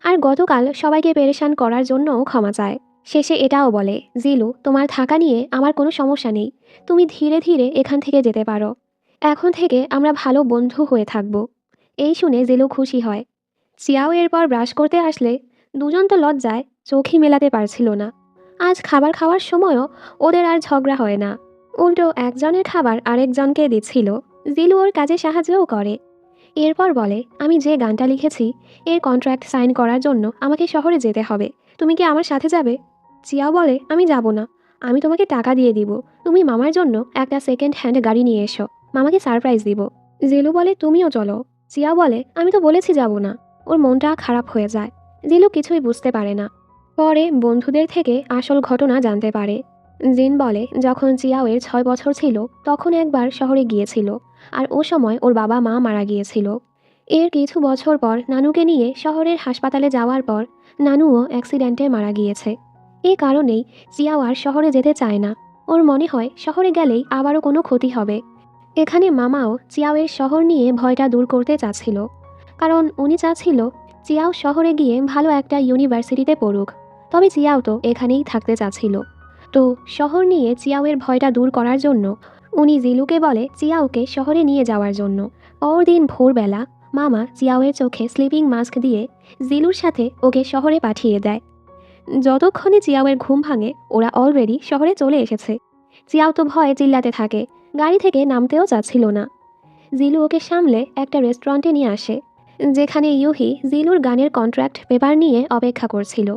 আর গতকাল সবাইকে পেরেশান করার জন্যও ক্ষমা চায়। শেষে এটাও বলে, জিলু, তোমার থাকা নিয়ে আমার কোনো সমস্যা নেই, তুমি ধীরে ধীরে এখান থেকে যেতে পারো, এখন থেকে আমরা ভালো বন্ধু হয়ে থাকব। এই শুনে জিলু খুশি হয়। চিয়াও এরপর ব্রাশ করতে আসলে দুজন তো লজ্জায় চোখই মেলাতে পারছিল না। আজ খাবার খাওয়ার সময়ও ওদের আর ঝগড়া হয় না, উল্টো একজনের খাবার আরেকজনকে দিচ্ছিল। জিলু ওর কাজে সাহায্যও করে। এরপর বলে, আমি যে গানটা লিখেছি এর কন্ট্রাক্ট সাইন করার জন্য আমাকে শহরে যেতে হবে, তুমি কি আমার সাথে যাবে? চিয়াও বলে, আমি যাব না, আমি তোমাকে টাকা দিয়ে দিব, তুমি মামার জন্য একটা সেকেন্ড হ্যান্ড গাড়ি নিয়ে এসো, মামাকে সারপ্রাইজ দিব। জিলু বলে, তুমিও চলো। চিয়াও বলে, আমি তো বলেছি যাব না। ওর মনটা খারাপ হয়ে যায়। জিলু কিছুই বুঝতে পারে না। পরে বন্ধুদের থেকে আসল ঘটনা জানতে পারে। জিন বলে, যখন চিয়াওয়ের 6 বছর ছিল তখন একবার শহরে গিয়েছিল, আর ও সময় ওর বাবা মা মারা গিয়েছিল। এর কিছু বছর পর নানুকে নিয়ে শহরের হাসপাতালে যাওয়ার পর নানুও অ্যাক্সিডেন্টে মারা গিয়েছে। এ কারণেই জিয়াও আর শহরে যেতে চায় না। ওর মনে হয় শহরে গেলেই আবারও কোনো ক্ষতি হবে। এখানে মামাও চিয়াওয়ের শহর নিয়ে ভয়টা দূর করতে চাচ্ছিল, কারণ উনি চাচ্ছিল চিয়াও শহরে গিয়ে ভালো একটা ইউনিভার্সিটিতে পড়ুক। তবে চিয়াও তো এখানেই থাকতে চাচ্ছিল। তো শহর নিয়ে চিয়াওয়ের ভয়টা দূর করার জন্য উনি জিলুকে বলে চিয়াওকে শহরে নিয়ে যাওয়ার জন্য। পরদিন ভোরবেলা মামা চিয়াওয়ের চোখে স্লিপিং মাস্ক দিয়ে জিলুর সাথে ওকে শহরে পাঠিয়ে দেয়। যতক্ষণে চিয়াওয়ের ঘুম ভাঙে ওরা অলরেডি শহরে চলে এসেছে। চিয়াও তো ভয়ে চিল্লাতে থাকে, গাড়ি থেকে নামতেও চাচ্ছিল না। জিলু ওকে সামলে একটা রেস্টুরেন্টে নিয়ে আসে, যেখানে ইউহি জিলুর গানের কন্ট্রাক্ট পেপার নিয়ে অপেক্ষা করছিল।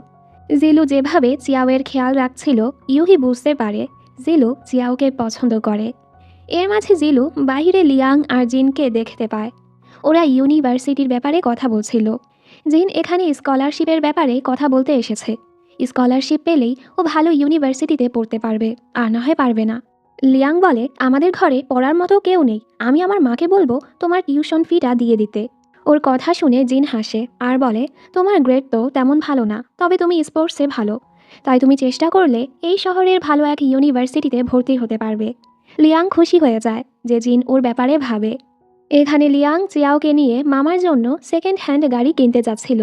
জিলু যেভাবে চিয়াওয়ের খেয়াল রাখছিল, ইউহি বুঝতে পারে জিলু চিয়াওকে পছন্দ করে। এর মাঝে জিলু বাইরে লিয়াং আর জিনকে দেখতে পায়। ওরা ইউনিভার্সিটির ব্যাপারে কথা বলছিল। জিন এখানে স্কলারশিপের ব্যাপারে কথা বলতে এসেছে। স্কলারশিপ পেলেই ও ভালো ইউনিভার্সিটিতে পড়তে পারবে, আর না হয় পারবে না। লিয়াং বলে, আমাদের ঘরে পড়ার মতো কেউ নেই, আমি আমার মাকে বলবো তোমার টিউশন ফিটা দিয়ে দিতে। ওর কথা শুনে জিন হাসে আর বলে, তোমার গ্রেড তো তেমন ভালো না, তবে তুমি স্পোর্টসে ভালো, তাই তুমি চেষ্টা করলে এই শহরের ভালো এক ইউনিভার্সিটিতে ভর্তি হতে পারবে। লিয়াং খুশি হয়ে যায় যে জিন ওর ব্যাপারে ভাবে। এখানে লিয়াং চিয়াওকে নিয়ে মামার জন্য সেকেন্ড হ্যান্ড গাড়ি কিনতে যাচ্ছিল।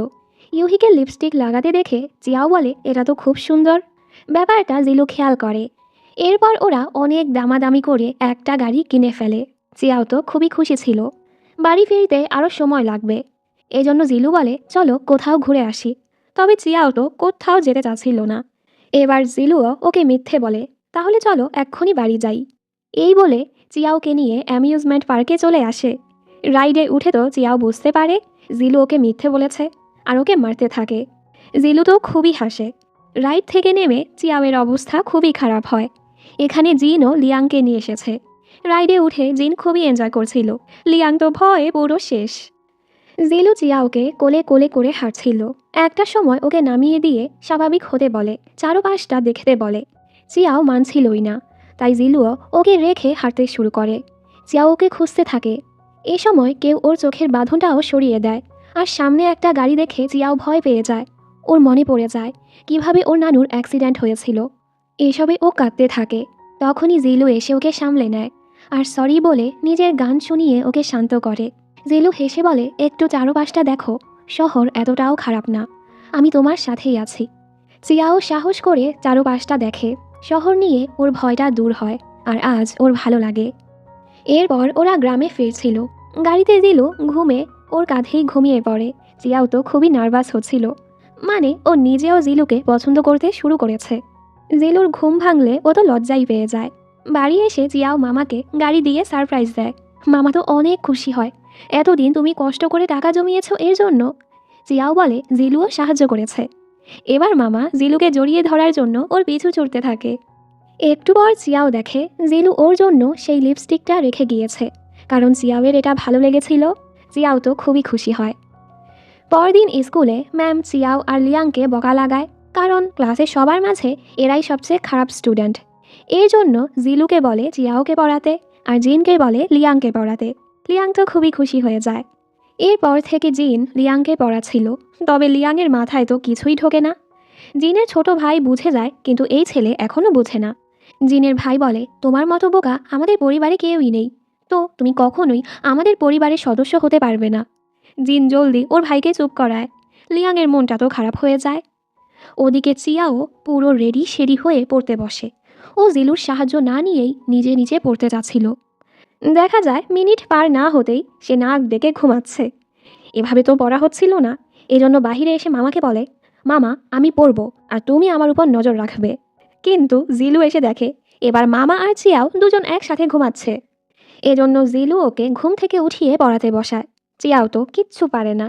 ইউহিকে লিপস্টিক লাগাতে দেখে চিয়াও বলে, এটা তো খুব সুন্দর। ব্যাপারটা জিলু খেয়াল করে। এরপর ওরা অনেক দামাদামি করে একটা গাড়ি কিনে ফেলে। চিয়াও তো খুবই খুশি ছিল। বাড়ি ফিরতে আরও সময় লাগবে, এজন্য জিলু বলে, চলো কোথাও ঘুরে আসি। তবে চিয়াও তো কোথাও যেতে চাচ্ছিল না। এবার জিলুও ওকে মিথ্যে বলে, তাহলে চলো এক্ষুনি বাড়ি যাই। এই বলে চিয়াওকে নিয়ে অ্যামিউজমেন্ট পার্কে চলে আসে। রাইডে উঠে তো চিয়াও বুঝতে পারে জিলু ওকে মিথ্যে বলেছে আর ওকে মারতে থাকে। জিলু তো খুবই হাসে। রাইড থেকে নেমে চিয়াওয়ের অবস্থা খুবই খারাপ হয়। এখানে জিনও লিয়াংকে নিয়ে এসেছে। রাইডে উঠে জিন খুবই এনজয় করছিল। লিয়াং তো ভয়ে পুরো শেষ। জিলু চিয়াওকে কোলে কোলে করে হাঁটছিল। একটা সময় ওকে নামিয়ে দিয়ে স্বাভাবিক হতে বলে, চারপাশটা দেখতে বলে। চিয়াও মানছিলই না, তাই জিলুও ওকে রেখে হাঁটতে শুরু করে। চিয়াও ওকে খুঁজতে থাকে। এ সময় কেউ ওর চোখের বাঁধনটাও সরিয়ে দেয়, আর সামনে একটা গাড়ি দেখে চিয়াও ভয় পেয়ে যায়। ওর মনে পড়ে যায় কিভাবে ওর নানুর অ্যাক্সিডেন্ট হয়েছিল। এসবে ও কাঁদতে থাকে। তখনই জিলু এসে ওকে সামলে নেয় আর সরি বলে নিজের গান শুনিয়ে ওকে শান্ত করে। জিলু হেসে বলে, একটু চারপাশটা দেখো, শহর এতটাও খারাপ না, আমি তোমার সাথেই আছি। চিয়াও সাহস করে চারপাশটা দেখে। শহর নিয়ে ওর ভয়টা দূর হয় আর আজ ওর ভালো লাগে। এরপর ওরা গ্রামে ফিরছিল। গাড়িতে জিলু ঘুমে ওর কাঁধেই ঘুমিয়ে পড়ে। চিয়াও তো খুবই নার্ভাস হচ্ছিল, মানে ও নিজেও জিলুকে পছন্দ করতে শুরু করেছে। জিলুর ঘুম ভাঙলে ও তো লজ্জাই পেয়ে যায়। বাড়ি এসে চিয়াও মামাকে গাড়ি দিয়ে সারপ্রাইজ দেয়। মামা তো অনেক খুশি হয়, এতদিন তুমি কষ্ট করে টাকা জমিয়েছ এর জন্য। চিয়াও বলে জিলুও সাহায্য করেছে। এবার মামা জিলুকে জড়িয়ে ধরার জন্য ওর পিছু ছুটতে থাকে। একটু পর চিয়াও দেখে জিলু ওর জন্য সেই লিপস্টিকটা রেখে গিয়েছে, কারণ চিয়াওয়ের এটা ভালো লেগেছিল। চিয়াও তো খুবই খুশি হয়। পরদিন স্কুলে ম্যাম চিয়াও আর লিয়াংকে বকা লাগায়, কারণ ক্লাসে সবার মাঝে এরাই সবচেয়ে খারাপ স্টুডেন্ট। এর জন্য জিলুকে বলে চিয়াওকে পড়াতে আর জিনকে বলে লিয়াংকে পড়াতে। লিয়াং তো খুবই খুশি হয়ে যায়। এরপর থেকে জিন লিয়াংকে পড়াচ্ছিল, তবে লিয়াংয়ের মাথায় তো কিছুই ঢোকে না। জিনের ছোট ভাই বুঝে যায়, কিন্তু এই ছেলে এখনও বুঝে না। জিনের ভাই বলে, তোমার মতো বোকা আমাদের পরিবারে কেউই নেই, তো তুমি কখনোই আমাদের পরিবারের সদস্য হতে পারবে না। জিন জলদি ওর ভাইকে চুপ করায়। লিয়াংয়ের মনটা তো খারাপ হয়ে যায়। ওদিকে চিয়াও পুরো রেডি সেডি হয়ে পড়তে বসে। ও জিলুর সাহায্য না নিয়েই নিজে নিজে পড়তে যাচ্ছিল। দেখা যায় মিনিট পার না হতেই সে নাক ডেকে ঘুমাচ্ছে। এভাবে তো পড়া হচ্ছিল না, এজন্য বাহিরে এসে মামাকে বলে, মামা আমি পড়ব আর তুমি আমার উপর নজর রাখবে। কিন্তু জিলু এসে দেখে এবার মামা আর চিয়াও দুজন একসাথে ঘুমাচ্ছে। এজন্য জিলু ওকে ঘুম থেকে উঠিয়ে পড়াতে বসায়। চিয়াও তো কিচ্ছু পারে না,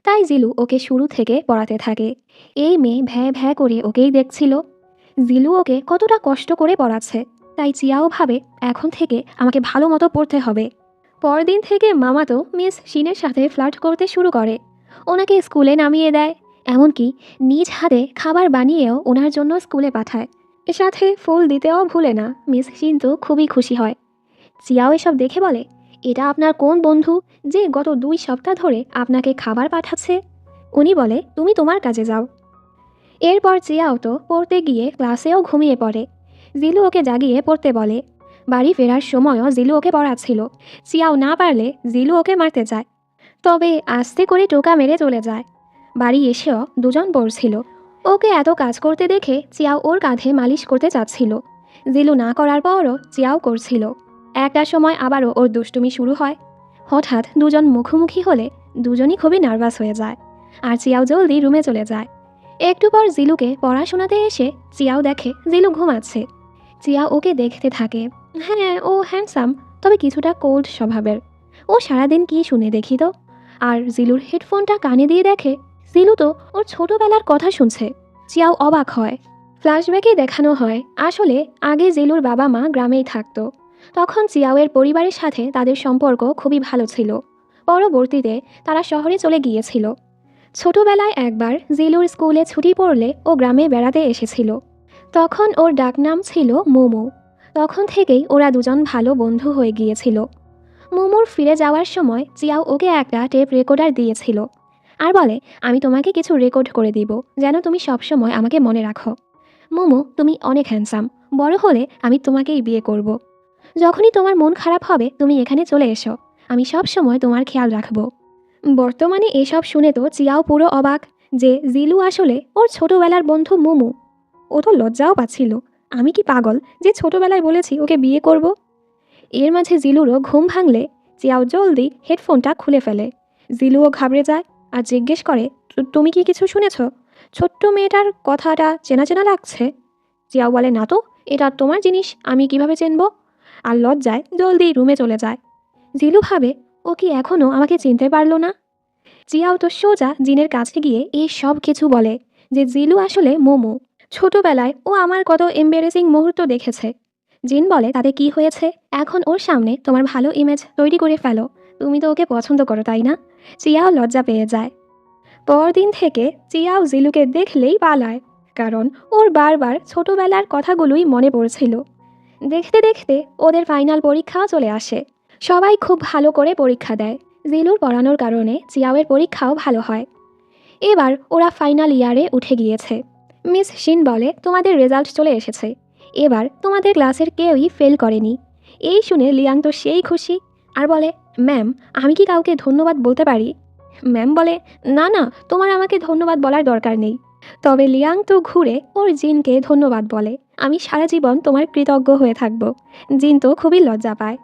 তাই জিলু ওকে শুরু থেকে পড়াতে থাকে। এই মেয়ে ভ্যাঁ ভ্যাঁ করে ওকেই দেখছিল। জিলু ওকে কতটা কষ্ট করে পড়াচ্ছে, তাই চিয়াও ভাবে এখন থেকে আমাকে ভালো মতো পড়তে হবে। পরদিন থেকে মামা তো মিস শিনের সাথে ফ্লার্ট করতে শুরু করে। ওনাকে স্কুলে নামিয়ে দেয়, এমনকি নিজ হাতে খাবার বানিয়েও ওনার জন্য স্কুলে পাঠায়। সাথে ফুল দিতেও ভুলে না। মিস শিন তো খুবই খুশি হয়। চিয়াও এসব দেখে বলে, এটা আপনার কোন বন্ধু যে গত 2 সপ্তাহ ধরে আপনাকে খাবার পাঠাচ্ছে? উনি বলে, তুমি তোমার কাজে যাও। এরপর চিয়াও তো পড়তে গিয়ে ক্লাসেও ঘুমিয়ে পড়ে। জিলু ওকে জাগিয়ে পড়তে বলে। বাড়ি ফেরার সময়ও জিলু ওকে পড়াচ্ছিল। চিয়াও না পারলে জিলু ওকে মারতে চায়, তবে আস্তে করে টোকা মেরে চলে যায়। বাড়ি এসেও দুজন পড়ছিল। ওকে এত কাজ করতে দেখে চিয়াও ওর কাঁধে মালিশ করতে চাচ্ছিল। জিলু না করার পরও চিয়াও করছিল। একটা সময় আবারও ওর দুষ্টুমি শুরু হয়। হঠাৎ দুজন মুখোমুখি হলে দুজনই খুবই নার্ভাস হয়ে যায়, আর চিয়াও জলদি রুমে চলে যায়। একটু পর জিলুকে পড়াশোনাতে এসে চিয়াও দেখে জিলু ঘুমাচ্ছে। চিয়াও ওকে দেখতে থাকে। হ্যাঁ, ও হ্যান্ডসাম, তবে কিছুটা কোল্ড স্বভাবের। ও সারাদিন কি শুনে দেখি তো। আর জিলুর হেডফোনটা কানে দিয়ে দেখে জিলু তো ওর ছোটবেলার কথা শুনছে। চিয়াও অবাক হয়। ফ্ল্যাশব্যাকে দেখানো হয় আসলে আগে জিলুর বাবা মা গ্রামেই থাকতো। তখন চিয়াওয়ের পরিবারের সাথে তাদের সম্পর্ক খুবই ভালো ছিল। পরবর্তীতে তারা শহরে চলে গিয়েছিল। ছোটবেলায় একবার জিলুর স্কুলে ছুটি পড়লে ও গ্রামে বেড়াতে এসেছিল। তখন ওর ডাকনাম ছিল মোমো। তখন থেকেই ওরা দুজন ভালো বন্ধু হয়ে গিয়েছিল। মোমোর ফিরে যাওয়ার সময় চিয়াও ওকে একটা টেপ রেকর্ডার দিয়েছিল, আর বলে, আমি তোমাকে কিছু রেকর্ড করে দিব, যেন তুমি সবসময় আমাকে মনে রাখো। মোমো, তুমি অনেক হ্যান্ডসাম। বড় হলে আমি তোমাকেই বিয়ে করব। যখনই তোমার মন খারাপ হবে তুমি এখানে চলে এসো, আমি সব সময় তোমার খেয়াল রাখব। বর্তমানে এসব শুনে তো চিয়াও পুরো অবাক যে জিলু আসলে ওর ছোটবেলার বন্ধু মোমো। ও তো লজ্জাও পাচ্ছিল। আমি কি পাগল যে ছোটবেলায় বলেছি ওকে বিয়ে করব। এর মাঝে জিলুরও ঘুম ভাঙলে চিয়াও জলদি হেডফোনটা খুলে ফেলে। জিলুও ঘাবড়ে যায় আর জিজ্ঞেস করে, তুমি কি কিছু শুনেছ? ছোট্ট মেয়েটার কথাটা চেনা চেনা লাগছে। চিয়াও বলে, না তো, এটা তোমার জিনিস, আমি কিভাবে চিনব? আর লজ্জায় জলদি রুমে চলে যায়। জিলু ভাবে, ও কি এখনও আমাকে চিনতে পারলো না? চিয়াও তো সোজা জিনের কাছে গিয়ে এই সব কিছু বলে যে জিলু আসলে মোমো। ছোটবেলায় ও আমার কত এম্বারেসিং মুহূর্ত দেখেছে। জিন বলে, তাতে কি হয়েছে? এখন ওর সামনে তোমার ভালো ইমেজ তৈরি করে ফেলো। তুমি তো ওকে পছন্দ করো, তাই না? চিয়াও লজ্জা পেয়ে যায়। পরদিন থেকে চিয়াও জিলুকে দেখলেই পালায়, কারণ ওর বারবার ছোটবেলার কথাগুলোই মনে পড়ছিল। দেখতে দেখতে ওদের ফাইনাল পরীক্ষাও চলে আসে। সবাই খুব ভালো করে পরীক্ষা দেয়। জিলুর পড়ানোর কারণে চিয়াওয়ের পরীক্ষাও ভালো হয়। এবার ওরা ফাইনাল ইয়ারে উঠে গিয়েছে। মিস শিন বলে, তোমাদের রেজাল্ট চলে এসেছে। এবার তোমাদের ক্লাসের কেউই ফেল করেনি। এই শুনে লিয়াং তো সেই খুশি, আর বলে, ম্যাম, আমি কি কাউকে ধন্যবাদ বলতে পারি? ম্যাম বলে, না না, তোমার আমাকে ধন্যবাদ বলার দরকার নেই। তবে লিয়াং তো ঘুরে ওর জিনকে ধন্যবাদ বলে, আমি সারা জীবন তোমার কৃতজ্ঞ হয়ে থাকব। জিন তো খুবই লজ্জা পায়।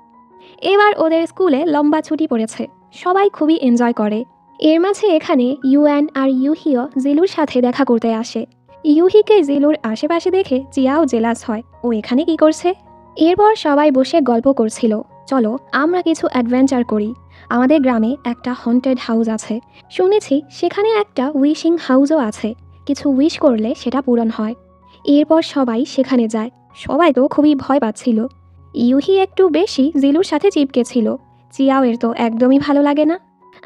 এবার ওদের স্কুলে লম্বা ছুটি পড়েছে। সবাই খুবই এনজয় করে। এর মাঝে এখানে ইউয়ান আর ইউহিও জিলুর সাথে দেখা করতে আসে। ইউহিকে জিলুর আশেপাশে দেখে চিয়াও জেলাস হয়, ও এখানে কি করছে। এরপর সবাই বসে গল্প করছিল, চলো আমরা কিছু অ্যাডভেঞ্চার করি। আমাদের গ্রামে একটা হন্টেড হাউস আছে, শুনেছি সেখানে একটা উইশিং হাউসও আছে, কিছু উইশ করলে সেটা পূরণ হয়। এরপর সবাই সেখানে যায়। সবাই তো খুবই ভয় পাচ্ছিল। ইউহি একটু বেশি জিলুর সাথে চিপকে ছিল। চিয়াও এর তো একদমই ভালো লাগে না।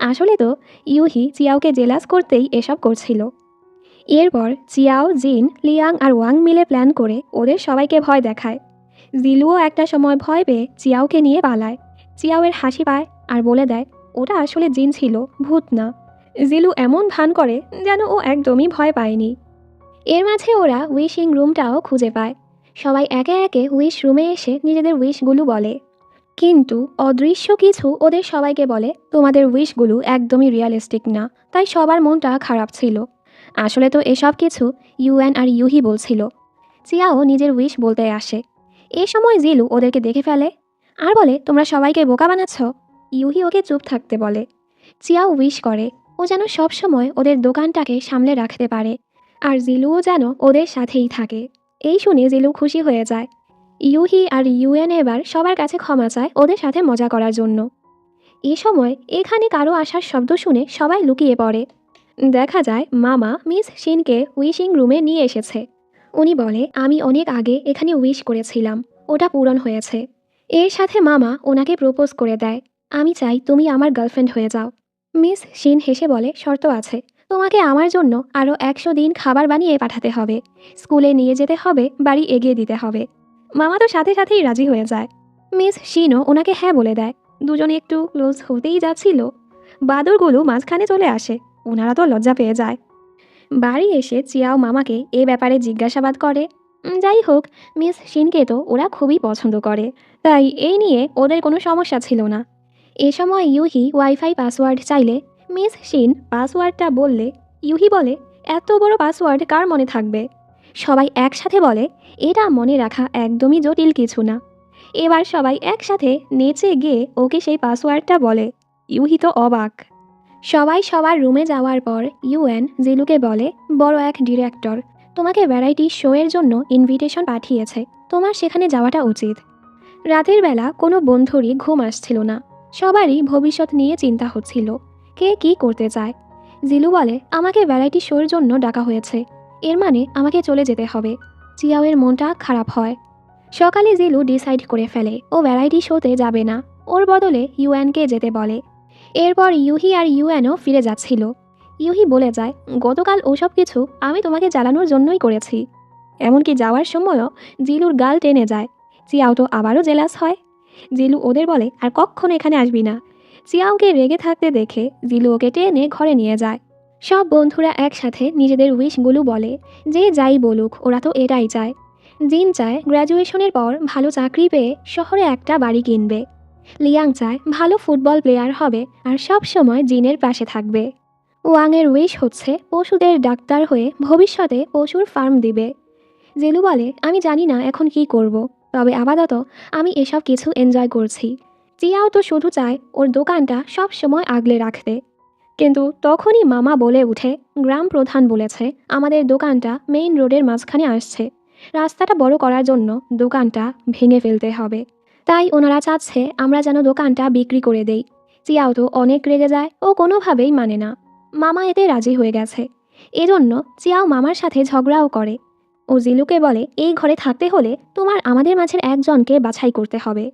আসলে তো ইউহি চিয়াওকে জেলাস করতেই এসব করছিল। এরপর চিয়াও, জিন, লিয়াং আর ওয়াং মিলে প্ল্যান করে ওদের সবাইকে ভয় দেখায়। জিলুও একটা সময় ভয় পেয়ে চিয়াওকে নিয়ে পালায়। চিয়াওয়ের হাসি পায় আর বলে দেয়, ওটা আসলে জিন ছিল, ভূত না। জিলু এমন ভান করে যেন ও একদমই ভয় পায়নি। এর মাঝে ওরা উইশিং রুমটাও খুঁজে পায়। সবাই একে একে উইশ রুমে এসে নিজেদের উইশগুলো বলে, কিন্তু অদৃশ্য কিছু ওদের সবাইকে বলে, তোমাদের উইশগুলো একদমই রিয়েলিস্টিক না। তাই সবার মনটা খারাপ ছিল। আসলে তো এসব কিছু ইউএন আর ইউহি বলছিল। চিয়াও নিজের উইশ বলতে আসে। এ সময় জিলু ওদেরকে দেখে ফেলে আর বলে, তোমরা সবাইকে বোকা বানাচ্ছ। ইউহি ওকে চুপ থাকতে বলে। চিয়াও উইশ করে ও যেন সব সময় ওদের দোকানটাকে সামলে রাখতে পারে, আর জিলুও যেন ওদের সাথেই থাকে। এই শুনে জিলু খুশি হয়ে যায়। ইউহি আর ইউএন এবার সবার কাছে ক্ষমা চায় ওদের সাথে মজা করার জন্য। এ সময় এখানে কারো আসার শব্দ শুনে সবাই লুকিয়ে পড়ে। দেখা যায় মামা মিস শিনকে উইশিং রুমে নিয়ে এসেছে। উনি বলে, আমি অনেক আগে এখানে উইশ করেছিলাম, ওটা পূরণ হয়েছে। এর সাথে মামা ওনাকে প্রপোজ করে দেয়, আমি চাই তুমি আমার গার্লফ্রেন্ড হয়ে যাও। মিস শিন হেসে বলে, শর্ত আছে, তোমাকে আমার জন্য আরও 100 দিন খাবার বানিয়ে পাঠাতে হবে, স্কুলে নিয়ে যেতে হবে, বাড়ি এগিয়ে দিতে হবে। মামা তো সাথে সাথেই রাজি হয়ে যায়। মিস শিনও ওনাকে হ্যাঁ বলে দেয়। দুজনে একটু ক্লোজ হতেই যাচ্ছিল, বাদরগুলো মাঝখানে চলে আসে। ওনারা তো লজ্জা পেয়ে যায়। বাড়ি এসে চিয়াও মামাকে এ ব্যাপারে জিজ্ঞাসাবাদ করে। যাই হোক, মিস শিনকে তো ওরা খুবই পছন্দ করে, তাই এই নিয়ে ওদের কোনো সমস্যা ছিল না। এ সময় ইউহি ওয়াইফাই পাসওয়ার্ড চাইলে মিস শিন পাসওয়ার্ডটা বললে ইউহি বলে, এত বড় পাসওয়ার্ড কার মনে থাকবে? সবাই একসাথে বলে, এটা মনে রাখা একদমই জটিল কিছু না। এবার সবাই একসাথে নেচে গিয়ে ওকে সেই পাসওয়ার্ডটা বলে। ইউহি তো অবাক। সবাই সবার রুমে যাওয়ার পর ইউএন জিলুকে বলে, বড় এক ডিরেক্টর তোমাকে ভ্যারাইটি শো এর জন্য ইনভিটেশন পাঠিয়েছে, তোমার সেখানে যাওয়াটা উচিত। রাতের বেলা কোনো বন্ধুরই ঘুম আসছিল না, সবারই ভবিষ্যৎ নিয়ে চিন্তা হচ্ছিল, কে কি করতে চায়। জিলু বলে, আমাকে ভ্যারাইটি শোর জন্য ডাকা হয়েছে, এর মানে আমাকে চলে যেতে হবে। চিয়াওয়ের মনটা খারাপ হয়। সকালে জিলু ডিসাইড করে ফেলে ও ভ্যারাইটি শোতে যাবে না, ওর বদলে ইউএনকে যেতে বলে। এরপর ইউহি আর ইউএনও ফিরে যাচ্ছিল। ইউহি বলে যায়, গতকাল ওসব কিছু আমি তোমাকে জ্বালানোর জন্যই করেছি। এমনকি যাওয়ার সময়ও জিলুর গাল টেনে যায়। চিয়াও তো আবারও জেলাস হয়। জিলু ওদের বলে, আর কখনো এখানে আসবি না। চিয়াওকে রেগে থাকতে দেখে জিলু ওকে টেনে ঘরে নিয়ে যায়। সব বন্ধুরা একসাথে নিজেদের উইশগুলো বলে, যে যাই বলুক ওরা তো এটাই চায়। জিন চায় গ্র্যাজুয়েশনের পর ভালো চাকরি পেয়ে শহরে একটা বাড়ি কিনবে। লিয়াং চায় ভালো ফুটবল প্লেয়ার হবে আর সব সময় জিনের পাশে থাকবে। ওয়াংয়ের উইশ হচ্ছে পশুদের ডাক্তার হয়ে ভবিষ্যতে পশুর ফার্ম দিবে। জেলু বলে, আমি জানি না এখন কি করব, তবে আপাতত আমি এসব কিছু এনজয় করছি। চিয়াও তো শুধু চায় ওর দোকানটা সব সময় আগলে রাখতে। কিন্তু তখনই মামা বলে উঠে, গ্রাম প্রধান বলেছে আমাদের দোকানটা মেইন রোডের মাঝখানে আসছে, রাস্তাটা বড় করার জন্য দোকানটা ভেঙে ফেলতে হবে। তাই ওনারা চাচ্ছে আমরা যেন দোকানটা বিক্রি করে দেই। চিয়াও তো অনেক রেগে যায়, ও কোনোভাবেই মানে না। মামা এতে রাজি হয়ে গেছে। এজন্য চিয়াও মামার সাথে ঝগড়াও করে। ও জিলুকে বলে, এই ঘরে থাকতে হলে তোমার আমাদের মাঝের একজনকে বাছাই করতে হবে।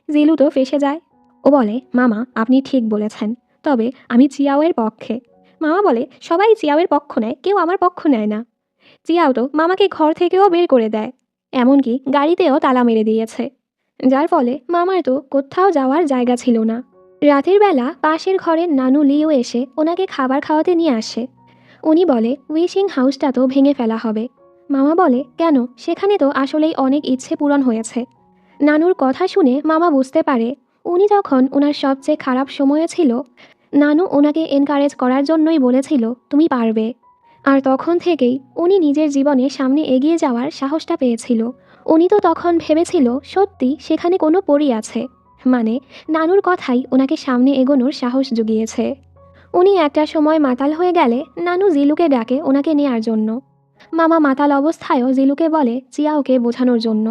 জিলু তো ফেঁসে যায়। ও বলে, মামা আপনি ঠিক বলেছেন, তবে আমি চিয়াওয়ের পক্ষে। মামা বলে, সবাই চিয়াওয়ের পক্ষ নেয়, কেউ আমার পক্ষ নেয় না। চিয়াও তো মামাকে ঘর থেকেও বের করে দেয়, এমনকি গাড়িতেও তালা মেরে দিয়েছে, যার ফলে মামার তো কোথাও যাওয়ার জায়গা ছিল না। রাতের বেলা পাশের ঘরের নানু লিও এসে ওনাকে খাবার খাওয়াতে নিয়ে আসে। উনি বলে, উইশিং হাউসটা তো ভেঙে ফেলা হবে। মামা বলে, কেন, সেখানে তো আসলেই অনেক ইচ্ছে পূরণ হয়েছে। নানুর কথা শুনে মামা বুঝতে পারে উনি যখন ওনার সবচেয়ে খারাপ সময়ে ছিল, নানু ওনাকে এনকারেজ করার জন্যই বলেছিল তুমি পারবে। আর তখন থেকেই উনি নিজের জীবনে সামনে এগিয়ে যাওয়ার সাহসটা পেয়েছিল। উনি তো তখন ভেবেছিল সত্যি সেখানে কোনো পরী আছে, মানে নানুর কথাই ওনাকে সামনে এগোনোর সাহস জুগিয়েছে। উনি একটা সময় মাতাল হয়ে গেলে নানু জিলুকে ডাকে ওনাকে নেয়ার জন্য। মামা মাতাল অবস্থায়ও জিলুকে বলে চিয়াওকে বোঝানোর জন্য,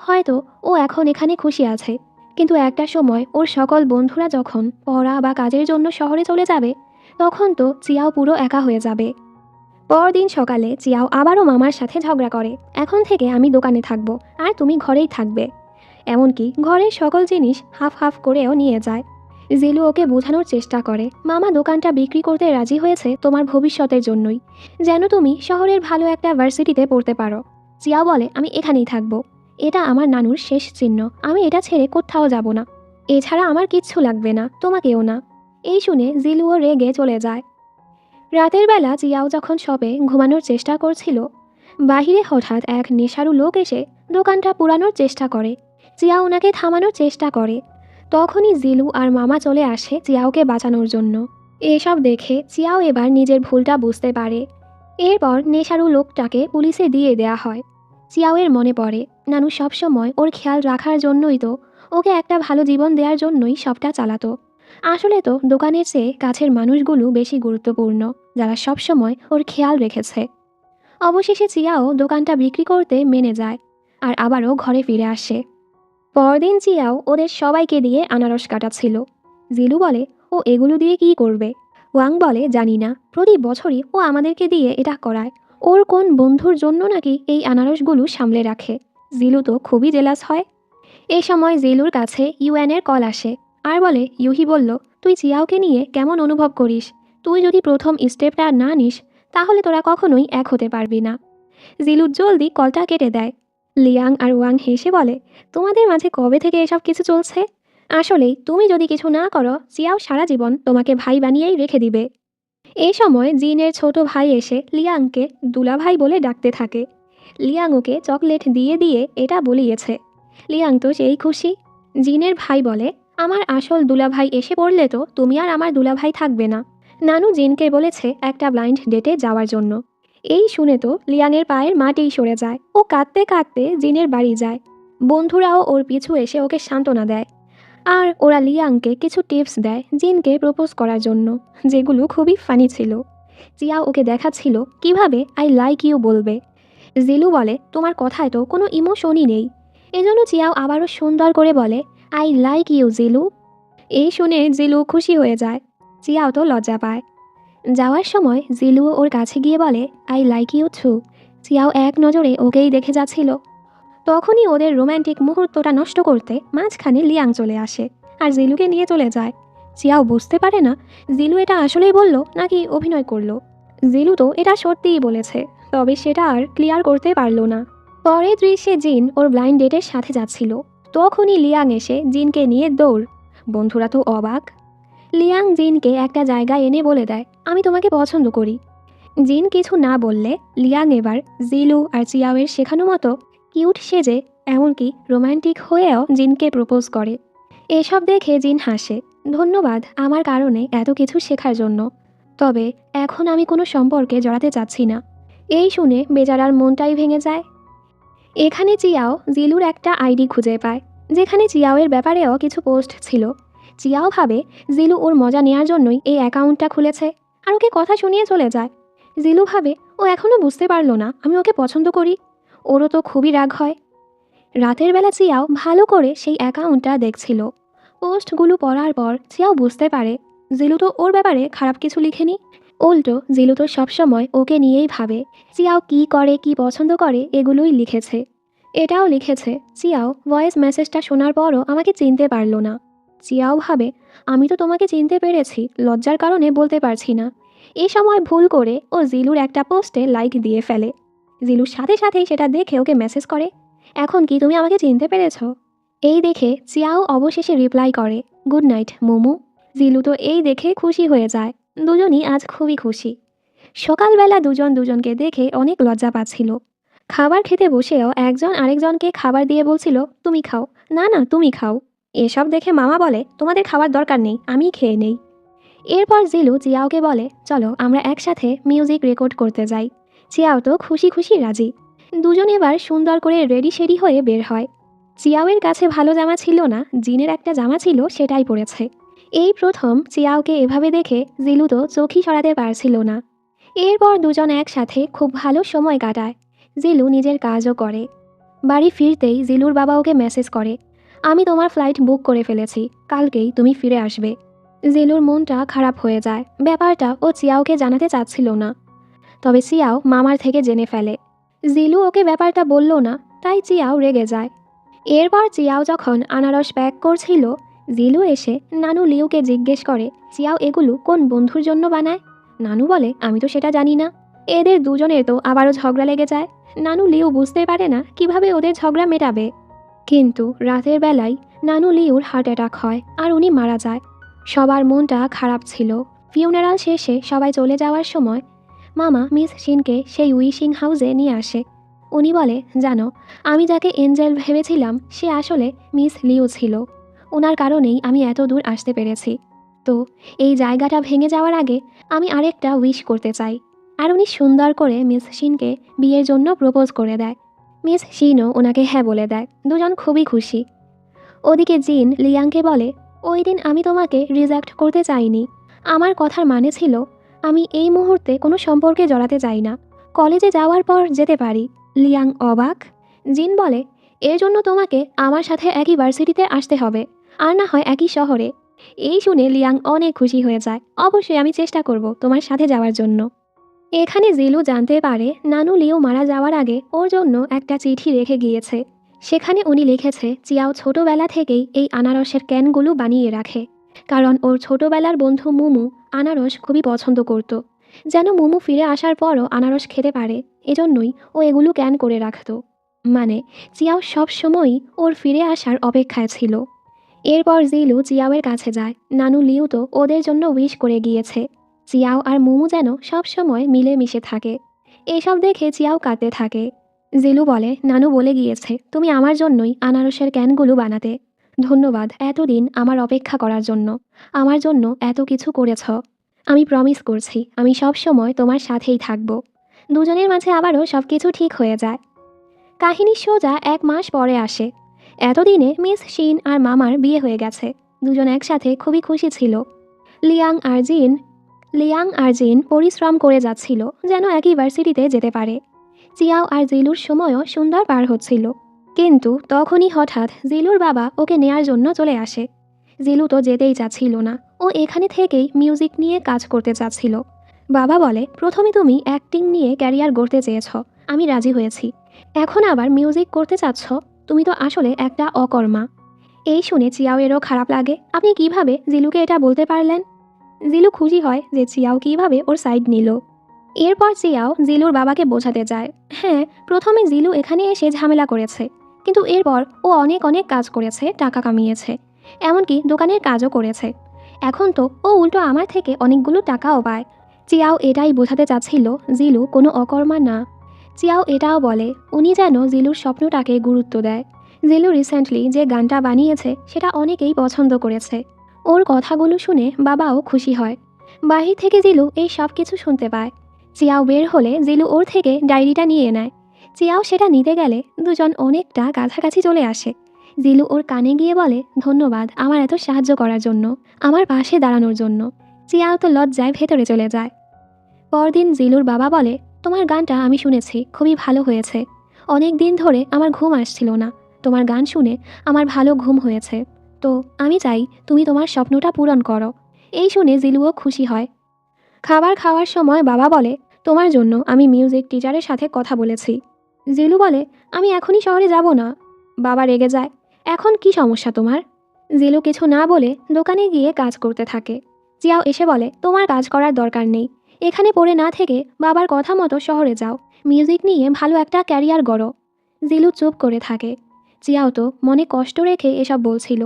হয়তো ও এখন এখানে খুশি আছে, কিন্তু একটা সময় ওর সকল বন্ধুরা যখন পড়া বা কাজের জন্য শহরে চলে যাবে, তখন তো চিয়াও পুরো একা হয়ে যাবে। পরদিন সকালে চিয়াও আবারও মামার সাথে ঝগড়া করে, এখন থেকে আমি দোকানে থাকবো আর তুমি ঘরেই থাকবে। এমনকি ঘরের সকল জিনিস হাফ হাফ করেও নিয়ে যায়। জিলু ওকে বোঝানোর চেষ্টা করে, মামা দোকানটা বিক্রি করতে রাজি হয়েছে তোমার ভবিষ্যতের জন্যই, যেন তুমি শহরের ভালো একটা ভার্সিটিতে পড়তে পারো। চিয়াও বলে, আমি এখানেই থাকবো, এটা আমার নানুর শেষ চিহ্ন, আমি এটা ছেড়ে কোথাও যাব না। এছাড়া আমার কিচ্ছু লাগবে না, তোমাকেও না। এই শুনে জিলুও রেগে চলে যায়। রাতের বেলা চিয়াও যখন শপে ঘুমানোর চেষ্টা করছিল, বাহিরে হঠাৎ এক নেশারু লোক এসে দোকানটা পুরানোর চেষ্টা করে। চিয়া ওনাকে থামানোর চেষ্টা করে। তখনই জিলু আর মামা চলে আসে চিয়াওকে বাঁচানোর জন্য। এসব দেখে চিয়াও এবার নিজের ভুলটা বুঝতে পারে। এরপর নেশারু লোকটাকে পুলিশে দিয়ে দেয়া হয়। চিয়াওয়ের মনে পড়ে নানু সবসময় ওর খেয়াল রাখার জন্যই তো, ওকে একটা ভালো জীবন দেওয়ার জন্যই সবটা চালাতো। আসলে তো দোকানের চেয়ে কাছের মানুষগুলো বেশি গুরুত্বপূর্ণ, যারা সবসময় ওর খেয়াল রেখেছে। অবশেষে চিয়াও দোকানটা বিক্রি করতে মেনে যায় আর আবারও ঘরে ফিরে আসে। পরদিন চিয়াও ওদের সবাইকে দিয়ে আনারস কাটাচ্ছিল। জিলু বলে, ও এগুলো দিয়ে কি করবে? ওয়াং বলে, জানি না, প্রতি বছরই ও আমাদেরকে দিয়ে এটা করায়। ওর কোন বন্ধুর জন্য নাকি এই আনারসগুলো সামলে রাখে। জিলু তো খুবই জেলাস হয়। এই সময় জিলুর কাছে ইউএনের কল আসে আর বলে, ইউহি বলল তুই চিয়াওকে নিয়ে কেমন অনুভব করিস, তুই যদি প্রথম স্টেপটা না নিস তাহলে তোরা কখনোই এক হতে পারবি না। জিলু জলদি কলটা কেটে দেয়। লিয়াং আর ওয়াং হেসে বলে, তোমাদের মাঝে কবে থেকে এসব কিছু চলছে? আসলেই তুমি যদি কিছু না করো চিয়াও সারা জীবন তোমাকে ভাই বানিয়েই রেখে দিবে। এই সময় জিনের ছোট ভাই এসে লিয়াংকে দুলাভাই বলে ডাকতে থাকে। লিয়াং ওকে চকলেট দিয়ে দিয়ে এটা বলিয়েছে। লিয়াং তো সেই খুশি। জিনের ভাই বলে, আমার আসল দুলাভাই এসে পড়লে তো তুমি আর আমার দুলাভাই থাকবে না। নানু জিনকে বলেছে একটা ব্লাইন্ড ডেটে যাওয়ার জন্য। এই শুনে তো লিয়াংয়ের পায়ের মাটিই সরে যায়। ও কাঁদতে কাঁদতে জিনের বাড়ি যায়। বন্ধুরাও ওর পিছু এসে ওকে সান্ত্বনা দেয়। আর ওরা লিয়াংকে কিছু টিপস দেয় জিনকে প্রপোজ করার জন্য, যেগুলো খুবই ফানি ছিল। জিয়া ওকে দেখাচ্ছিল কিভাবে আই লাইক ইউ বলবে। জিলু বলে, তোমার কথায় তো কোনো ইমোশনই নেই। এজন্য জিয়াও আবারও সুন্দর করে বলে, আই লাইক ইউ জিলু। এই শুনে জিলু খুশি হয়ে যায়। জিয়াও তো লজ্জা পায়। যাওয়ার সময় জিলুও ওর কাছে গিয়ে বলে, আই লাইক ইউ টু। জিয়াও এক নজরে ওকেই দেখে যাচ্ছিল। তখনই ওদের রোম্যান্টিক মুহূর্তটা নষ্ট করতে মাঝখানে লিয়াং চলে আসে আর জিলুকে নিয়ে চলে যায়। জিয়াও বুঝতে পারে না জিলু এটা আসলেই বলল নাকি অভিনয় করলো। জিলু তো এটা সত্যিই বলেছে, তবে সেটা আর ক্লিয়ার করতে পারলো না। পরের দৃশ্যে জিন ওর ব্লাইন্ড ডেটের সাথে যাচ্ছিল। তখনই লিয়াং এসে জিনকে নিয়ে দৌড়। বন্ধুরা তো অবাক। লিয়াং জিনকে একটা জায়গায় এনে বলে দেয়, আমি তোমাকে পছন্দ করি। জিন কিছু না বললে লিয়াং এবার জিলু আর চিয়াওয়ের শেখানো মতো কিউট সেজে, এমনকি রোমান্টিক হয়েও জিনকে প্রপোজ করে। এসব দেখে জিন হাসে, ধন্যবাদ আমার কারণে এত কিছু শেখার জন্য, তবে এখন আমি কোনো সম্পর্কে জড়াতে চাচ্ছি না। এই শুনে বেচারার মনটাই ভেঙে যায়। এখানে চিয়াও জিলুর একটা আইডি খুঁজে পায়, যেখানে চিয়াওয়ের ব্যাপারেও কিছু পোস্ট ছিল। চিয়াও ভাবে জিলু ওর মজা নেওয়ার জন্যই এই অ্যাকাউন্টটা খুলেছে, আর ওকে কথা শুনিয়ে চলে যায়। জিলু ভাবে ও এখনও বুঝতে পারলো না আমি ওকে পছন্দ করি। ওরও তো খুবই রাগ হয়। রাতের বেলা চিয়াও ভালো করে সেই অ্যাকাউন্টটা দেখছিল। পোস্টগুলো পড়ার পর চিয়াও বুঝতে পারে জিলু তো ওর ব্যাপারে খারাপ কিছু লিখেনি। উল্টো জিলু তো সবসময় ওকে নিয়েই ভাবে। চিয়াও কি করে, কি পছন্দ করে, এগুলোই লিখেছে। এটাও লিখেছে, চিয়াও ভয়েস মেসেজটা শোনার পরও আমাকে চিনতে পারলো না। চিয়াও ভাবে, আমি তো তোমাকে চিনতে পেরেছি, লজ্জার কারণে বলতে পারছি না। এই সময় ভুল করে ও জিলুর একটা পোস্টে লাইক দিয়ে ফেলে। জিলুর সাথে সাথেই সেটা দেখে ওকে মেসেজ করে, এখন কি তুমি আমাকে চিনতে পেরেছ? এই দেখে চিয়াও অবশেষে রিপ্লাই করে, গুড নাইট মোমো। জিলু তো এই দেখে খুশি হয়ে যায়। দুজনই আজ খুবই খুশি। সকালবেলা দুজন দুজনকে দেখে অনেক লজ্জা পাচ্ছিল। খাবার খেতে বসেও একজন আরেকজনকে খাবার দিয়ে বলছিল, তুমি খাও, না না তুমি খাও। এসব দেখে মামা বলে, তোমাদের খাবার দরকার নেই, আমিই খেয়ে নেই। এরপর জিলু চিয়াওকে বলে, চলো আমরা একসাথে মিউজিক রেকর্ড করতে যাই। চিয়াও তো খুশি খুশি রাজি। দুজন এবার সুন্দর করে রেডি সেডি হয়ে বের হয়। চিয়াওয়ের কাছে ভালো জামা ছিল না, জিনের একটা জামা ছিল সেটাই পরেছে। এই প্রথম চিয়াওকে এভাবে দেখে জিলু তো চোখই সরাতে পারছিল না। এরপর দুজন একসাথে খুব ভালো সময় কাটায়। জিলু নিজের কাজও করে। বাড়ি ফিরতেই জিলুর বাবা ওকে মেসেজ করে, আমি তোমার ফ্লাইট বুক করে ফেলেছি, কালকেই তুমি ফিরে আসবে। জিলুর মনটা খারাপ হয়ে যায়। ব্যাপারটা ও চিয়াওকে জানাতে চাচ্ছিল না, তবে চিয়াও মামার থেকে জেনে ফেলে। জিলু ওকে ব্যাপারটা বলল না, তাই চিয়াও রেগে যায়। এরপর চিয়াও যখন আনারস প্যাক করছিল, জিলু এসে নানু লিউকে জিজ্ঞেস করে, চিয়াও এগুলো কোন বন্ধুর জন্য বানায়? নানু বলে, আমি তো সেটা জানি না। এদের দুজনের তো আবারও ঝগড়া লেগে যায়। নানু লিউ বুঝতে পারে না কিভাবে ওদের ঝগড়া মেটাবে। কিন্তু রাতের বেলায় নানু লিউর হার্ট অ্যাটাক হয় আর উনি মারা যায়। সবার মনটা খারাপ ছিল। ফিউনারাল শেষে সবাই চলে যাওয়ার সময় মামা মিস শিনকে সেই উইশিং হাউসে নিয়ে আসে। উনি বলে, জানো, আমি যাকে এঞ্জেল ভেবেছিলাম সে আসলে মিস লিউ ছিল। ওনার কারণেই আমি এত দূর আসতে পেরেছি। তো এই জায়গাটা ভেঙে যাওয়ার আগে আমি আরেকটা উইশ করতে চাই। আর উনি সুন্দর করে মিস শিনকে বিয়ের জন্য প্রপোজ করে দেয়। মিস শিনও ওনাকে হ্যাঁ বলে দেয়। দুজন খুবই খুশি। ওদিকে জিন লিয়াংকে বলে, ওই দিন আমি তোমাকে রিজেক্ট করতে চাইনি। আমার কথার মানে ছিল আমি এই মুহূর্তে কোনো সম্পর্কে জড়াতে চাই না, কলেজে যাওয়ার পর যেতে পারি। লিয়াং অবাক। জিন বলে, এর জন্য তোমাকে আমার সাথে একই ভার্সিটিতে আসতে হবে, আর না হয় একই শহরে। এই শুনে লিয়াং অনেক খুশি হয়ে যায়, অবশ্যই আমি চেষ্টা করব তোমার সাথে যাওয়ার জন্য। এখানে জিলু জানতে পারে নানু লিও মারা যাওয়ার আগে ওর জন্য একটা চিঠি রেখে গিয়েছে। সেখানে উনি লিখেছে চিয়াও ছোটবেলা থেকেই এই আনারসের ক্যানগুলো বানিয়ে রাখে, কারণ ওর ছোটবেলার বন্ধু মুমু আনারস খুবই পছন্দ করত। যেন মুমু ফিরে আসার পরও আনারস খেতে পারে, এজন্যই ও এগুলো ক্যান করে রাখত। মানে চিয়াও সব সময়ই ওর ফিরে আসার অপেক্ষায় ছিল। এরপর জিলু চিয়াওয়ের কাছে যায়। নানু লিউ তো ওদের জন্য উইশ করে গিয়েছে। চিয়াও আর মোমো যেন সবসময় মিলেমিশে থাকে। এসব দেখে চিয়াও কাঁদতে থাকে। জিলু বলে, নানু বলে গিয়েছে তুমি আমার জন্যই আনারসের ক্যানগুলো বানাতে। ধন্যবাদ এতদিন আমার অপেক্ষা করার জন্য, আমার জন্য এত কিছু করেছ। আমি প্রমিস করছি আমি সব সময় তোমার সাথেই থাকব। দুজনের মাঝে আবারও সবকিছু ঠিক হয়ে যায়। কাহিনী সোজা 1 মাস পরে আসে। এতদিনে মিস শিন আর মামার বিয়ে হয়ে গেছে। দুজন একসাথে খুবই খুশি ছিল। লিয়াং আর জিন লিয়াং আর জিন পরিশ্রম করে যাচ্ছিল যেন একই ভার্সিটিতে যেতে পারে। চিয়াও আর জিলুর সময়ও সুন্দর পার হচ্ছিল। কিন্তু তখনই হঠাৎ জিলুর বাবা ওকে নেয়ার জন্য চলে আসে। জিলু তো যেতেই চাচ্ছিল না, ও এখানে থেকেই মিউজিক নিয়ে কাজ করতে চাচ্ছিল। বাবা বলে, প্রথমে তুমি অ্যাক্টিং নিয়ে ক্যারিয়ার গড়তে চেয়েছ, আমি রাজি হয়েছি। এখন আবার মিউজিক করতে চাচ্ছ, তুমি তো আসলে একটা অকর্মা। এই শুনে চিয়াওয়েরও খারাপ লাগে। আপনি কিভাবে জিলুকে এটা বলতে পারলেন? জিলু খুশি হয় যে চিয়াও কিভাবে ওর সাইড নিল। এরপর চিয়াও জিলুর বাবাকে বোঝাতে যায়, হ্যাঁ প্রথমে জিলু এখানে এসে ঝামেলা করেছে, কিন্তু এরপর ও অনেক অনেক কাজ করেছে, টাকা কামিয়েছে, এমনকি দোকানের কাজও করেছে। এখন তো ও উল্টো আমার থেকে অনেকগুলো টাকাও পায়। চিয়াও এটাই বোঝাতে চাচ্ছিল জিলু কোনো অকর্মা না। চিয়াও এটাও বলে উনি যেন জিলুর স্বপ্নটাকে গুরুত্ব দেয়। জিলু রিসেন্টলি যে গানটা বানিয়েছে সেটা অনেকেই পছন্দ করেছে। ওর কথাগুলো শুনে বাবাও খুশি হয়। বাহির থেকে জিলু এই সব কিছু শুনতে পায়। চিয়াও বের হলে জিলু ওর থেকে ডায়েরিটা নিয়ে নেয়। চিয়াও সেটা নিতে গেলে দুজন অনেকটা কাছাকাছি চলে আসে। জিলু ওর কানে গিয়ে বলে, ধন্যবাদ আমার এত সাহায্য করার জন্য, আমার পাশে দাঁড়ানোর জন্য। চিয়াও তো লজ্জায় ভেতরে চলে যায়। পরদিন জিলুর বাবা বলে, তোমার গানটা আমি শুনেছি, খুবই ভালো হয়েছে। অনেক দিন ধরে আমার ঘুম আসছিল না, তোমার গান শুনে আমার ভালো ঘুম হয়েছে। তো আমি চাই তুমি তোমার স্বপ্নটা পূরণ করো। এই শুনে জিলুও খুশি হয়। খাবার খাওয়ার সময় বাবা বলে, তোমার জন্য আমি মিউজিক টিচারের সাথে কথা বলেছি। জিলু বলে, আমি এখনই শহরে যাব না। বাবা রেগে যায়, এখন কি সমস্যা তোমার? জিলু কিছু না বলে দোকানে গিয়ে কাজ করতে থাকে। জিয়াও এসে বলে, তোমার কাজ করার দরকার নেই, এখানে পড়ে না থেকে বাবার কথা মতো শহরে যাও, মিউজিক নিয়ে ভালো একটা ক্যারিয়ার গড়ো। জিলু চুপ করে থাকে। জিয়াও তো মনে কষ্ট রেখে এসব বলছিল।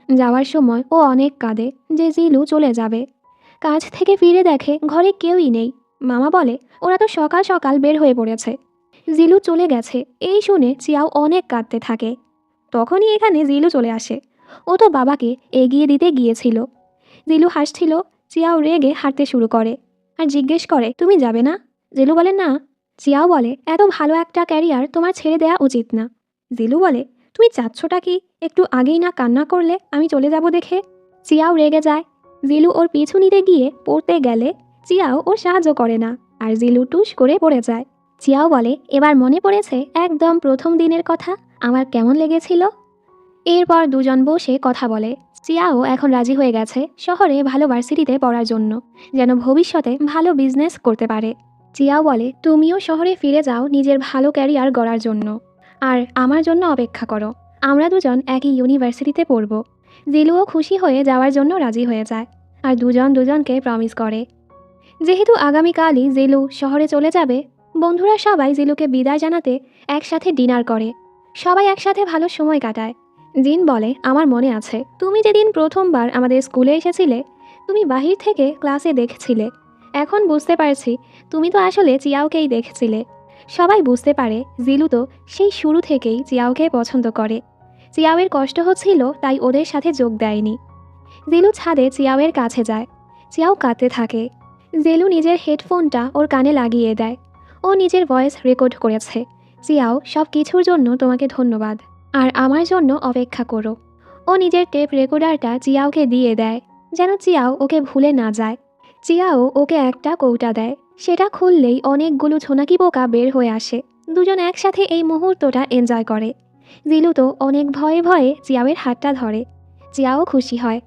যাওয়ার সময় ও অনেক কাঁদে যে জিলু চলে যাবে। কাজ থেকে ফিরে দেখে ঘরে কেউই নেই। মামা বলে, ওরা তো সকাল সকাল বের হয়ে পড়েছে। জিলু চলে গেছে এই শুনে চিয়াও অনেক কাঁদতে থাকে। তখনই এখানে জিলু চলে আসে। ও তো বাবাকে এগিয়ে দিতে গিয়েছিল। জিলু হাসছিল। চিয়াও রেগে হাঁটতে শুরু করে আর জিজ্ঞেস করে, তুমি যাবে না? জিলু বলে, না। চিয়াও বলে, এত ভালো একটা ক্যারিয়ার তোমার ছেড়ে দেওয়া উচিত না। জিলু বলে, তুমি চাচ্ছটা কি? একটু আগেই না কান্না করলে আমি চলে যাব দেখে? চিয়াও রেগে যায়। জিলু ওর পিছু নিতে গিয়ে পড়তে গেলে চিয়াও ওর সাহায্য করে না, আর জিলু টুস করে পড়ে যায়। চিয়াও বলে, এবার মনে পড়েছে একদম প্রথম দিনের কথা, আমার কেমন লেগেছিল। এরপর দুজন বসে কথা বলে। চিয়াও এখন রাজি হয়ে গেছে শহরে ভালো ভার্সিটিতে পড়ার জন্য, যেন ভবিষ্যতে ভালো বিজনেস করতে পারে। চিয়াও বলে, তুমিও শহরে ফিরে যাও নিজের ভালো ক্যারিয়ার গড়ার জন্য, আর আমার জন্য অপেক্ষা করো, আমরা দুজন একই ইউনিভার্সিটিতে পড়ব। জিলুও খুশি হয়ে যাওয়ার জন্য রাজি হয়ে যায়, আর দুজন দুজনকে প্রমিস করে। যেহেতু আগামীকালই জিলু শহরে চলে যাবে, বন্ধুরা সবাই জিলুকে বিদায় জানাতে একসাথে ডিনার করে। সবাই একসাথে ভালো সময় কাটায়। জিন বলে, আমার মনে আছে তুমি যেদিন প্রথমবার আমাদের স্কুলে এসেছিলে, তুমি বাহির থেকে ক্লাসে দেখছিলে। এখন বুঝতে পারছি তুমি তো আসলে চিয়াওকেই দেখছিলে। সবাই বুঝতে পারে জিলু তো সেই শুরু থেকেই চিয়াওকে পছন্দ করে। চিয়াওয়ের কষ্ট হচ্ছিল তাই ওদের সাথে যোগ দেয়নি। জিলু ছাদে চিয়াওয়ের কাছে যায়। চিয়াও কাঁদতে থাকে। জেলু নিজের হেডফোনটা ওর কানে লাগিয়ে দেয়। ও নিজের ভয়েস রেকর্ড করেছে, চিয়াও সব কিছুর জন্য তোমাকে ধন্যবাদ, আর আমার জন্য অপেক্ষা করো। ও নিজের টেপ রেকর্ডারটা চিয়াওকে দিয়ে দেয়, যেন চিয়াও ওকে ভুলে না যায়। চিয়াও ওকে একটা কৌটা দেয়, সেটা খুললেই অনেকগুলো ছোনাকি পোকা বের হয়ে আসে। দুজন একসাথে এই মুহূর্তটা এনজয় করে। জিলু তো অনেক ভয়ে ভয়ে চিয়াওয়ের হাতটা ধরে। চিয়াও খুশি হয়।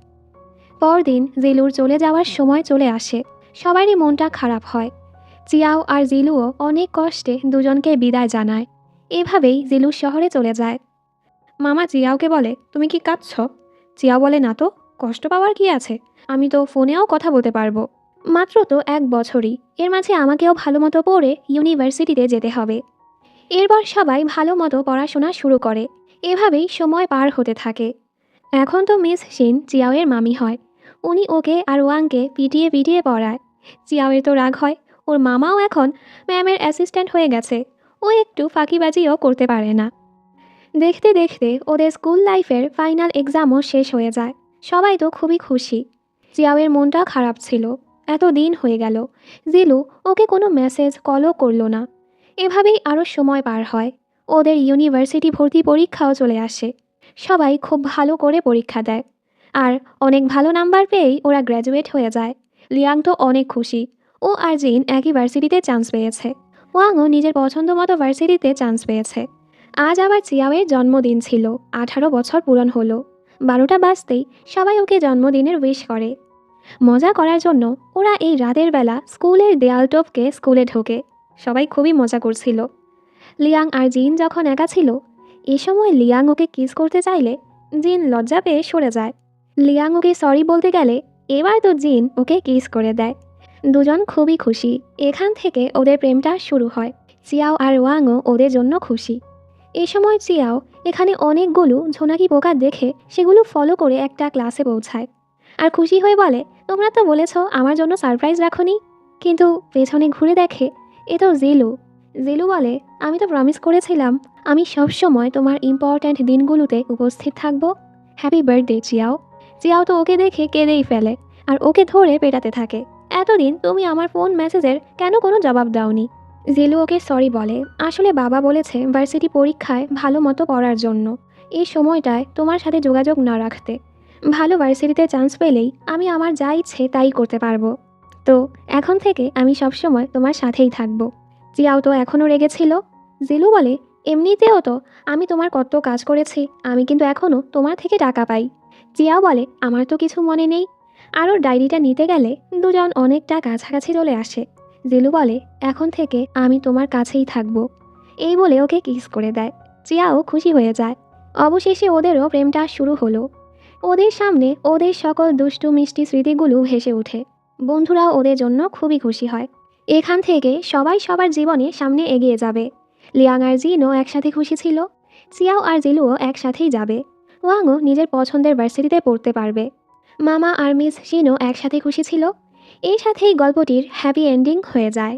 পরদিন জিলুর চলে যাওয়ার সময় চলে আসে। সবারই মনটা খারাপ হয়। চিয়াও আর জিলুও অনেক কষ্টে দুজনকে বিদায় জানায়। এভাবেই জিলু শহরে চলে যায়। মামা চিয়াওকে বলে, তুমি কি কাঁদছ? চিয়াও বলে, না তো, কষ্ট পাওয়ার কি আছে, আমি তো ফোনেও কথা বলতে পারবো। মাত্র তো 1 বছরই, এর মাঝে আমাকেও ভালো মতো পড়ে ইউনিভার্সিটিতে যেতে হবে। এরপর সবাই ভালো মতো পড়াশোনা শুরু করে। এভাবেই সময় পার হতে থাকে। এখন তো মিস শিন চিয়াওয়ের মামি হয়। উনি ওকে আর ওয়াংকে পিটিয়ে পিটিয়ে পড়ায়। চিয়াওয়ের তো রাগ হয়, ওর মামাও এখন ম্যামের অ্যাসিস্ট্যান্ট হয়ে গেছে, ও একটু ফাঁকিবাজিও করতে পারে না। দেখতে দেখতে ওদের স্কুল লাইফের ফাইনাল এক্সামও শেষ হয়ে যায়। সবাই তো খুবই খুশি। জিয়াওয়ের মনটা খারাপ ছিল, এত দিন হয়ে গেল জিলু ওকে কোনো মেসেজ কলও করলো না। এভাবেই আরও সময় পার হয়। ওদের ইউনিভার্সিটি ভর্তি পরীক্ষাও চলে আসে। সবাই খুব ভালো করে পরীক্ষা দেয়, আর অনেক ভালো নাম্বার পেয়েই ওরা গ্র্যাজুয়েট হয়ে যায়। লিয়াং তো অনেক খুশি, ও আর জিন একই ভার্সিটিতে চান্স পেয়েছে। ওয়াংও নিজের পছন্দ মতো ভার্সিটিতে চান্স পেয়েছে। আজ আবার চিয়াওয়ের জন্মদিন ছিল, 18 বছর পূরণ হলো। 12টা বাজতেই সবাই ওকে জন্মদিনের উইশ করে। মজা করার জন্য ওরা এই রাতের বেলা স্কুলের দেয়াল টপকে স্কুলে ঢোকে। সবাই খুবই মজা করছিল। লিয়াং আর জিন যখন একা ছিল, এ সময় লিয়াং ওকে কিস করতে চাইলে জিন লজ্জা পেয়ে সরে যায়। লিয়াং ওকে সরি বলতে গেলে এবার তো জিন ওকে কিস করে দেয়। দুজন খুবই খুশি। এখান থেকে ওদের প্রেমটা শুরু হয়। চিয়াও আর ওয়াংও ওদের জন্য খুশি। এ সময় চিয়াও এখানে অনেকগুলো ঝোনাকি পোকা দেখে সেগুলো ফলো করে একটা ক্লাসে পৌঁছায়, আর খুশি হয়ে বলে, তোমরা তো বলেছ আমার জন্য সারপ্রাইজ রাখোনি। কিন্তু পেছনে ঘুরে দেখে এ তো জিলু। জিলু বলে, আমি তো প্রমিস করেছিলাম আমি সবসময় তোমার ইম্পর্ট্যান্ট দিনগুলোতে উপস্থিত থাকবো। Happy birthday Qiao. চিয়াও তো ওকে দেখে কেঁদেই ফেলে, আর ওকে ধরে পেটাতে থাকে, এতদিন তুমি আমার ফোন মেসেজের কেন কোনো জবাব দাওনি। জিলু ওকে সরি বলে, আসলে বাবা বলেছে ভার্সিটি পরীক্ষায় ভালো মতো পড়ার জন্য, এই সময়টায় তোমার সাথে যোগাযোগ না রাখতে। ভালো ভার্সিটিতে চান্স পেলেই আমি আমার যা ইচ্ছে তাই করতে পারবো। তো এখন থেকে আমি সবসময় তোমার সাথেই থাকবো। জিয়াও তো এখনও রেগেছিল। জিলু বলে, এমনিতেও তো আমি তোমার কত কাজ করেছি, আমি কিন্তু এখনও তোমার থেকে টাকা পাই। জিয়াও বলে, আমার তো কিছু মনে নেই। আর ওর ডায়েরিটা নিতে গেলে দুজন অনেকটা কাছাকাছি চলে আসে। জিলু বলে, এখন থেকে আমি তোমার কাছেই থাকবো। এই বলে ওকে কিস করে দেয়। জিয়াও খুশি হয়ে যায়। অবশেষে ওদেরও প্রেমটা শুরু হলো। ওদের সামনে ওদের সকল দুষ্টু মিষ্টি স্মৃতিগুলো ভেসে ওঠে। বন্ধুরাও ওদের জন্য খুবই খুশি হয়। এখান থেকে সবাই সবার জীবনে সামনে এগিয়ে যাবে। লিয়াং আর জিনও একসাথে খুশি ছিল। চিয়াও আর জিলুও একসাথেই যাবে। ওয়াংও নিজের পছন্দের ভার্সিটিতে পড়তে পারবে। মামা আর মিস শিনও একসাথে খুশি ছিল। এই সাথেই গল্পটির হ্যাপি এন্ডিং হয়ে যায়।